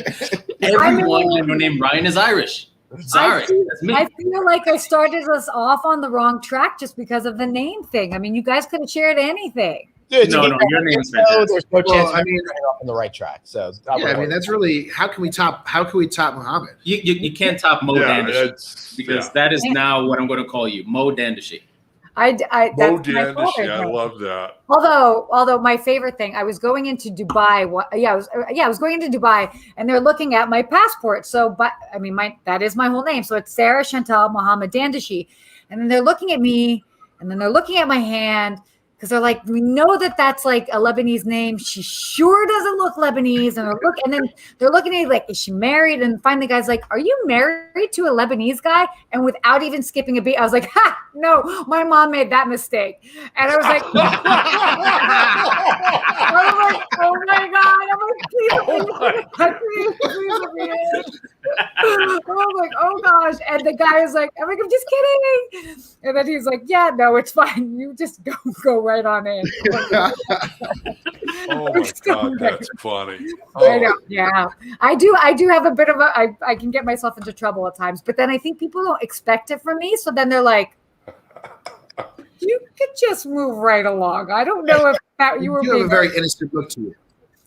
Everyone I know named Ryan is Irish. Sorry, that's me. I feel like I started us off on the wrong track just because of the name thing. I mean, you guys could have shared anything. dude, No, to no, get your that name's info, fantastic. there's no Well, chance. I mean, you're on the right track. So Yeah, I mean, that's really how can we top Muhammad? You can't top Mo Yeah, Dandish it's because that is now what I'm going to call you, Mo Dandashy. Mo That's my Dandish. father's I name. love that. Although my favorite thing, I was going into Dubai. I was going into Dubai, and they're looking at my passport. So, but I mean, that is my whole name. So it's Sarah Chantal Mohammed Dandashi, and then they're looking at me, and then they're looking at my hand because they're like, we know that that's like a Lebanese name. She sure doesn't look Lebanese, and then they're looking at me like, is she married? And finally, the guy's like, are you married to a Lebanese guy? And without even skipping a beat, I was like, ha, no, my mom made that mistake, and I was like. I was like, oh my God. I'm like, please. I was like, oh gosh. And the guy is like, I'm just kidding. And then he's like, yeah, no, it's fine. You just go right on in. Oh my God, that's funny. I know. Yeah. I do have a bit of I can get myself into trouble at times, but then I think people don't expect it from me. So then they're like, you could just move right along. I don't know if that you were You have a being very innocent look to you.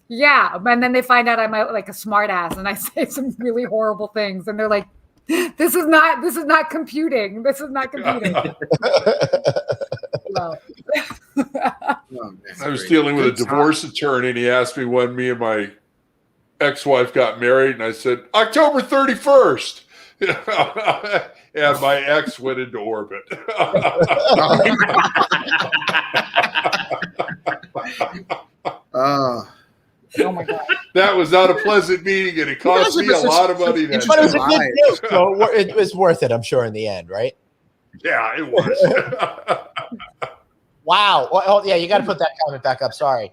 Yeah, and then they find out I'm like a smart ass and I say some really horrible things and they're like, This is not computing. This is not computing. Well. I was dealing with a divorce attorney, and he asked me when me and my ex-wife got married, and I said October 31st. And my ex went into orbit. Oh my God. That was not a pleasant meeting, and it cost me a lot of money. But it was a good deal, so it was worth it, I'm sure, in the end, right? Yeah, it was. Wow. Oh, yeah, you got to put that comment back up. Sorry.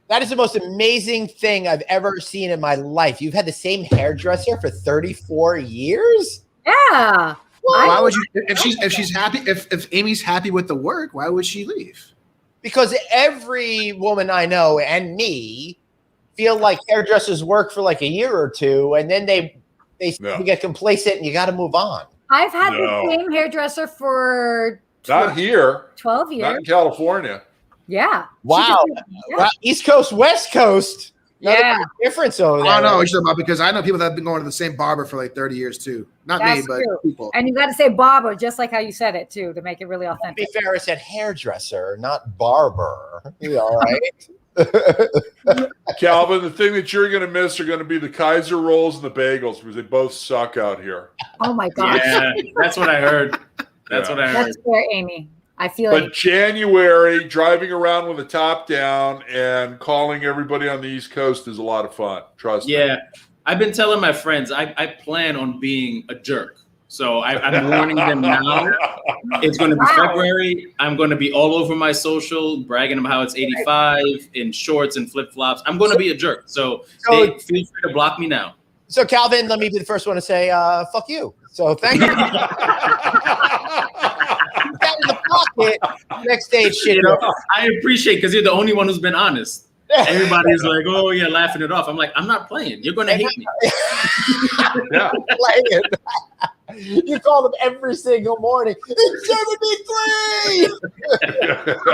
That is the most amazing thing I've ever seen in my life. You've had the same hairdresser for 34 years? Yeah. Why would you? If she's happy, if Amy's happy with the work, why would she leave? Because every woman I know and me feel like hairdressers work for like a year or two, and then they get complacent, and you got to move on. I've had the same hairdresser for not here, 12 years. not in California. Yeah. Wow. Wow. East Coast, West Coast. Yeah. Difference over there. I know what you're talking about, because I know people that have been going to the same barber for like 30 years too. Not That's me, but true. people. And you got to say barber, just like how you said it too, to make it really To authentic. be fair, I said hairdresser, not barber. You all right? Calvin, the thing that you're going to miss are going to be the Kaiser rolls and the bagels, because they both suck out here. Oh my God. Yeah, that's what I heard. That's what I heard. That's fair, Amy. I feel But like January, driving around with a top down and calling everybody on the East Coast is a lot of fun. Trust me. Yeah, I've been telling my friends I plan on being a jerk. So I'm warning them now. It's going to be February. I'm going to be all over my social, bragging about how it's 85 in shorts and flip flops. I'm going to be a jerk. So feel free to block me now. So, Calvin, let me be the first one to say, fuck you. So, thank you. That in the pocket. Next stage shit. I appreciate, because you're the only one who's been honest. Everybody's like, oh, yeah, laughing it off. I'm like, I'm not playing. You're going to hate me. Yeah. Playing. You call them every single morning. It's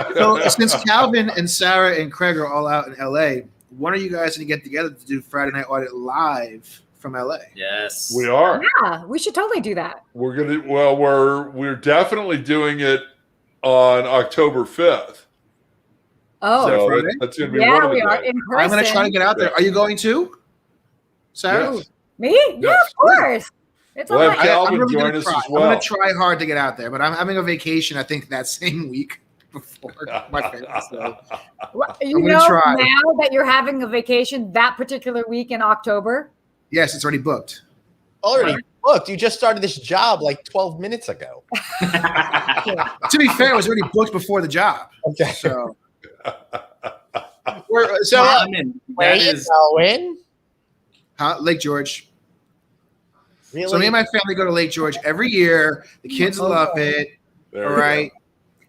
73. So since Calvin and Sarah and Krug are all out in LA, when are you guys going to get together to do Friday Night Audit live from LA? Yes. We are. yeah, we should totally do that. We're definitely doing it on October 5th. Oh, So that's going to be one yeah, of the we are days. in person. I'm going to try to get out there. Are you going to, Sarah? Yes. Me? Yeah, Yes. of course. It's all Well, right. Calvin, I'm really join gonna us try. as well. I'm going to try hard to get out there, but I'm having a vacation, I think, that same week before my family. So. You I'm gonna know try. now that you're having a vacation that particular week in October? Yes, it's already booked. Already booked. You just started this job like 12 minutes ago. To be fair, it was already booked before the job. Okay. So I'm in. That is, When? Lake George. Really? So me and my family go to Lake George every year. The kids love it. There All we go. right.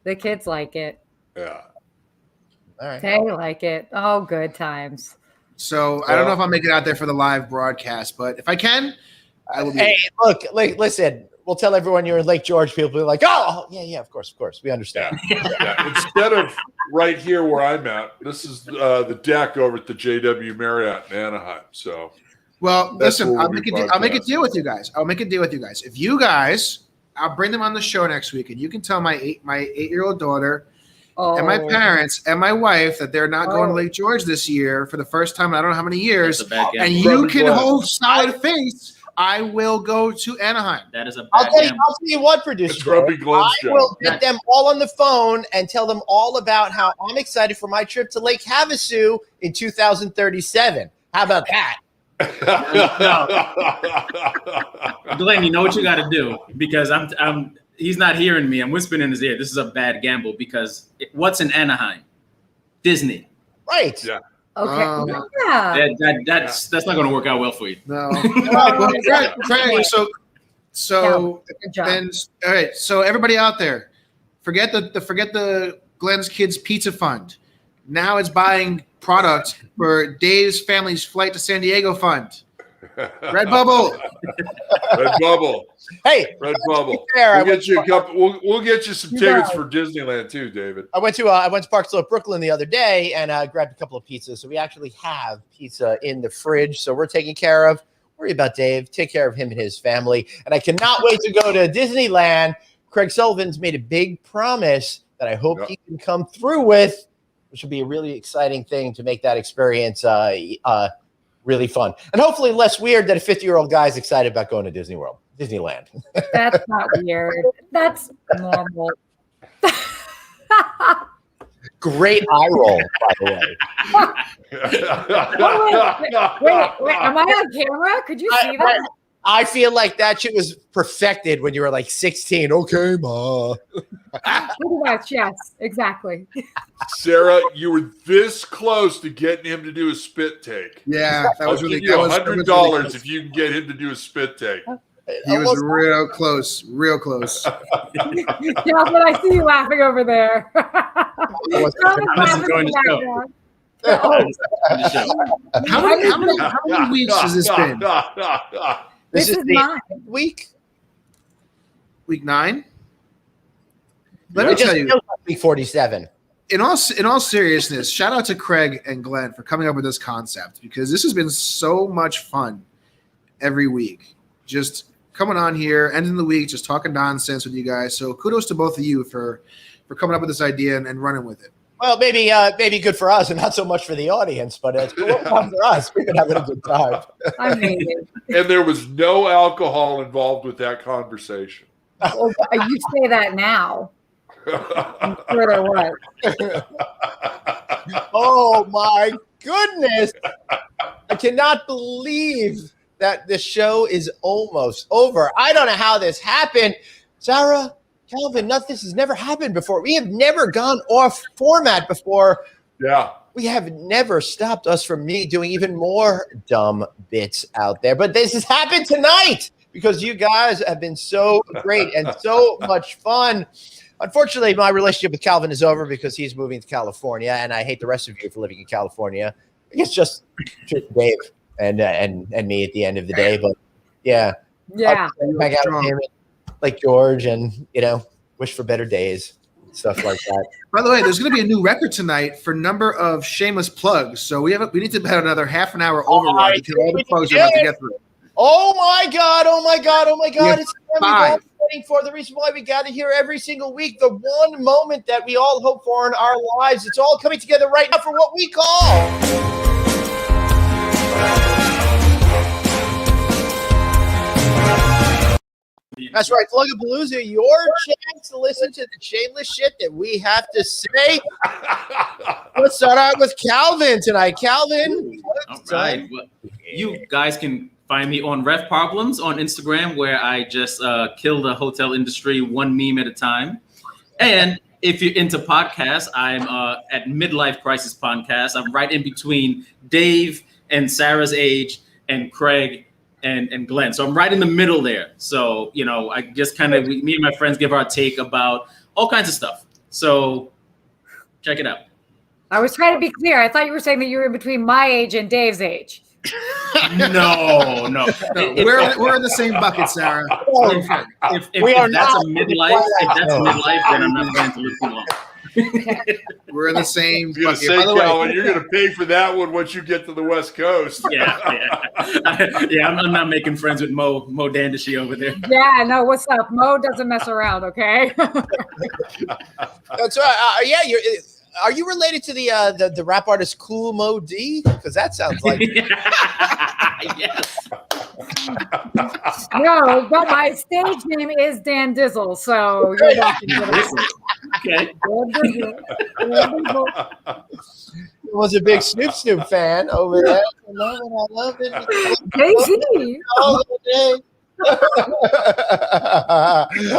The kids like it. Yeah. All right. They like it. Oh, good times. So I don't know if I'll make it out there for the live broadcast, but if I can, I will be. Hey, look, listen. We'll tell everyone you're in Lake George. People will be like, oh, yeah, of course. We understand. Yeah. Instead of right here where I'm at, this is the deck over at the JW Marriott in Anaheim. So, Well, That's listen, where I'll we'll make be a deal with you guys. I'll make a deal with you guys. If you guys, I'll bring them on the show next week, and you can tell my 8-year-old daughter and my parents and my wife that they're not going to Lake George this year for the first time in I don't know how many years. that's a bad And gamble. you can hold solid face. I will go to Anaheim. That is a bad I'll tell gamble. you what, producer. it's Grumpy Glenn's I will job. get them all on the phone and tell them all about how I'm excited for my trip to Lake Havasu in 2037. How about that? Glenn, you know what you got to do, because he's not hearing me. I'm whispering in his ear. This is a bad gamble, because what's in Anaheim? Disney. Right. Yeah. Okay. Yeah. That's not going to work out well for you. No. Well, Craig, so Good job. then, all right. So everybody out there, forget the Glenn's Kids Pizza Fund. Now it's buying product for Dave's family's flight to San Diego fund. Redbubble. Redbubble. Hey, Redbubble. fair, We'll get you a couple. We'll get you some tickets Yeah. for Disneyland too, David. I went to Park Slope, Brooklyn the other day and grabbed a couple of pizzas. So we actually have pizza in the fridge. So we're taken care of. worry about Dave. Take care of him and his family. And I cannot wait to go to Disneyland. Craig Sullivan's made a big promise that I hope he can come through with, which will be a really exciting thing to make that experience really fun. And hopefully less weird that a 50-year-old guy is excited about going to Disneyland. That's not weird. That's normal. Great eye roll, by the way. Wait, am I on camera? Could you see that? I feel like that shit was perfected when you were like 16. Okay, ma. Pretty much, yes, exactly. Sarah, you were this close to getting him to do a spit take. Yeah, that was really good. $100 if you. you can get him to do a spit take. He was real close, real close. Yeah, but I see you laughing over there. I'm enjoying the show. How many weeks has this been? This is the 9 week. Week 9. Let me tell you, week 47. In all seriousness, shout out to Craig and Glenn for coming up with this concept, because this has been so much fun every week. Just coming on here, ending the week, just talking nonsense with you guys. So kudos to both of you for coming up with this idea and running with it. Well, maybe good for us and not so much for the audience, but it's cool for us. We've been having a good time. Amazing. And there was no alcohol involved with that conversation. Well, you say that now. I'm sure there was. Oh my goodness! I cannot believe that the show is almost over. I don't know how this happened, Sarah. Calvin, this has never happened before. We have never gone off format before. Yeah. We have never stopped us from me doing even more dumb bits out there. But this has happened tonight because you guys have been so great and so much fun. Unfortunately, my relationship with Calvin is over because he's moving to California, and I hate the rest of you for living in California. I guess just Dave and me at the end of the day. But yeah. Yeah. Hang out with him. Like George, and wish for better days, stuff like that. By the way, there's going to be a new record tonight for number of shameless plugs. So we need to have another half an hour override because all the plugs are about to get through. Oh my god! It's what we've all 5. been waiting for. The reason why we gather here every single week, the one moment that we all hope for in our lives. It's all coming together right now for what we call. That's right, Flogabalooza, your chance to listen to the shameless shit that we have to say. Let's start out with Calvin tonight. Calvin. All right. Well, you guys can find me on Ref Problems on Instagram, where I just kill the hotel industry one meme at a time. And if you're into podcasts, I'm at Midlife Crisis Podcast. I'm right in between Dave and Sarah's age and Craig and Glenn. So I'm right in the middle there. So, I just me and my friends give our take about all kinds of stuff. So check it out. I was trying to be clear. I thought you were saying that you were in between my age and Dave's age. No. We're in the same bucket, Sarah. If that's a midlife, then I'm not going to live too long. We're in the same bucket. Say, by the way, Calvin, you're going to pay for that one once you get to the West Coast. Yeah. I'm not making friends with Mo Dandashy over there. Yeah, no, what's up? Mo doesn't mess around, okay? That's right. Are you related to the rap artist Cool Mo D? Because that sounds like yes. No, but my stage name is Dan Dizzle, so you're welcome to Okay. I was a big Snoop fan over there. I love it. Jay-Z.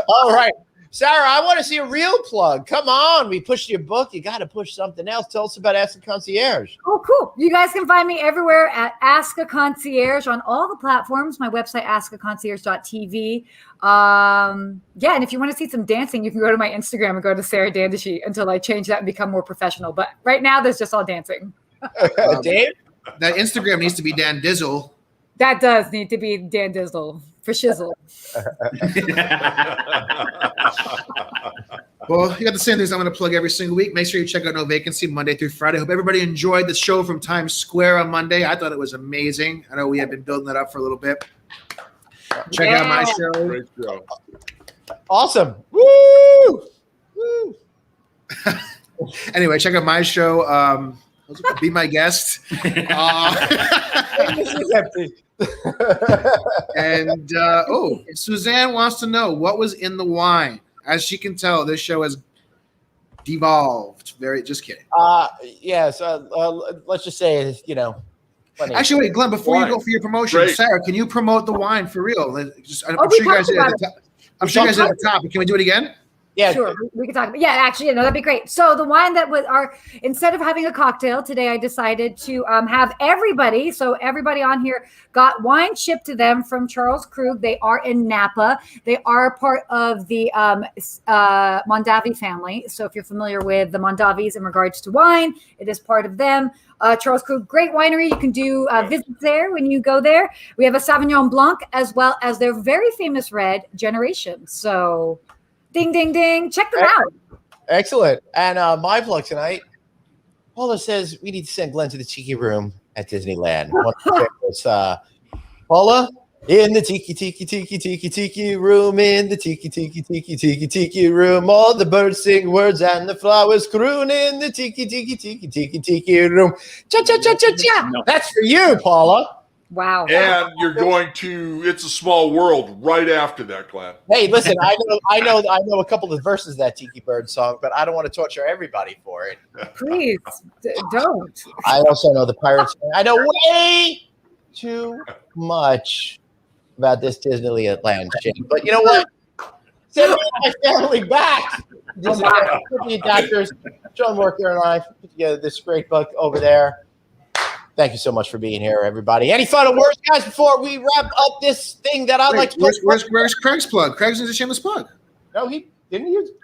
All right. Sarah, I want to see a real plug. Come on. We pushed your book. You got to push something else. Tell us about Ask a Concierge. Oh, cool. You guys can find me everywhere at Ask a Concierge on all the platforms. My website, askaconcierge.tv. And if you want to see some dancing, you can go to my Instagram and go to Sarah Dandashy until I change that and become more professional. But right now, there's just all dancing. Dave? That Instagram needs to be Dan Dizzle. That does need to be Dan Dizzle for shizzle. Well, you got the same things I'm going to plug every single week. Make sure you check out No Vacancy Monday through Friday. Hope everybody enjoyed the show from Times Square on Monday. I thought it was amazing. I know we have been building that up for a little bit. Check out my show. Great show. Awesome. Woo! Woo! Anyway, check out my show. Be my guest. And Suzanne wants to know what was in the wine. As she can tell, this show has devolved. Just kidding. Yes. Let's just say, funny. Actually, wait, Glenn, before you go for your promotion, Great. Sarah, can you promote the wine for real? I'm sure we you guys talked did at about the top. I'm sure you guys did at the top, but can we do it again? Yeah. Sure, we can talk about. Yeah, actually, that'd be great. So the wine that was instead of having a cocktail today, I decided to have everybody. So everybody on here got wine shipped to them from Charles Krug. They are in Napa. They are part of the Mondavi family. So if you're familiar with the Mondavis in regards to wine, it is part of them. Charles Krug, great winery. You can do visits there when you go there. We have a Sauvignon Blanc as well as their very famous red Generation. So. Ding, ding, ding. Check them out. Excellent. And my plug tonight, Paula says we need to send Glenn to the Tiki Room at Disneyland. Paula, in the Tiki Room, in the Tiki Room, all the birds sing words and the flowers croon in the Tiki Room. Cha-cha-cha-cha-cha. No. That's for you, Paula. Wow. And you're going to It's a Small World right after that, Glenn. Hey, listen, I know a couple of verses of that Tiki Bird song, but I don't want to torture everybody for it. Please don't. I also know the Pirates. I know way too much about this Disneyland shit. But you know what? Send me and my family back. Disneyland, put the adapters. John Worker and I put together this great book over there. Thank you so much for being here, everybody. Any final words, guys, before we wrap up this thing that I'd like to put? Where's Craig's plug? Craig's a shameless plug. No, didn't you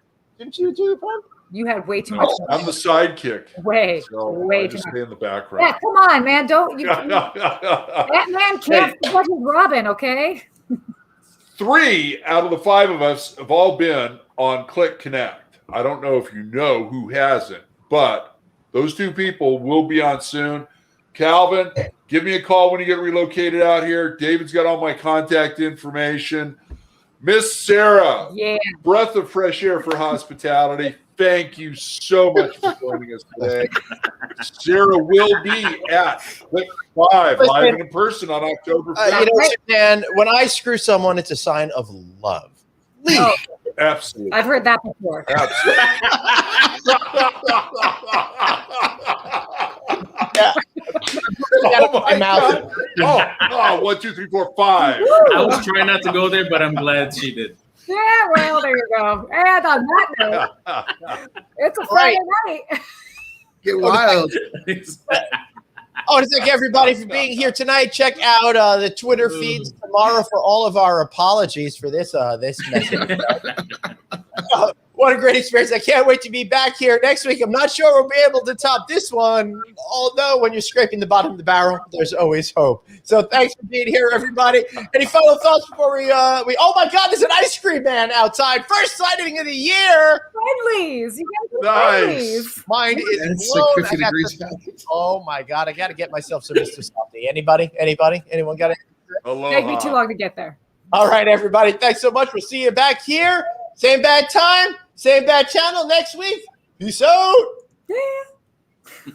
do your plug? You had way too much. I'm the sidekick. Way I too just much. stay in the Yeah, background. come on, man. Don't you? That man can't forget his Robin, okay? 3 out of the 5 of us have all been on Click Connect. I don't know if you know who hasn't, but those 2 people will be on soon. Calvin, give me a call when you get relocated out here. David's got all my contact information. Miss Sarah, Yeah. breath of fresh air for hospitality. Thank you so much for joining us today. Sarah will be at Click 5 live and in person on October 5th. Man, when I screw someone, it's a sign of love. Oh, Absolutely. I've heard that before. Absolutely. Yeah. Oh my God. Oh, 1, 2, 3, 4, 5. I was trying not to go there, but I'm glad she did. Yeah, well, there you go. And on that note, it's a Friday night. Get wild. I want to thank everybody for being here tonight. Check out the Twitter feeds tomorrow for all of our apologies for this message. What a great experience. I can't wait to be back here next week. I'm not sure we'll be able to top this one, although when you're scraping the bottom of the barrel, there's always hope. So thanks for being here, everybody. Any final thoughts before we oh my God, there's an ice cream man outside. First sighting of the year. Friendlies. You guys are friendlies. Mind is It's blown. like 50 degrees. Oh my God, I got to get myself some Mr. Salty. Anybody? Anyone got it? Aloha. Take me too long to get there. All right, everybody. Thanks so much. We'll see you back here. Same bad time, same bad channel next week. Peace out. Yeah.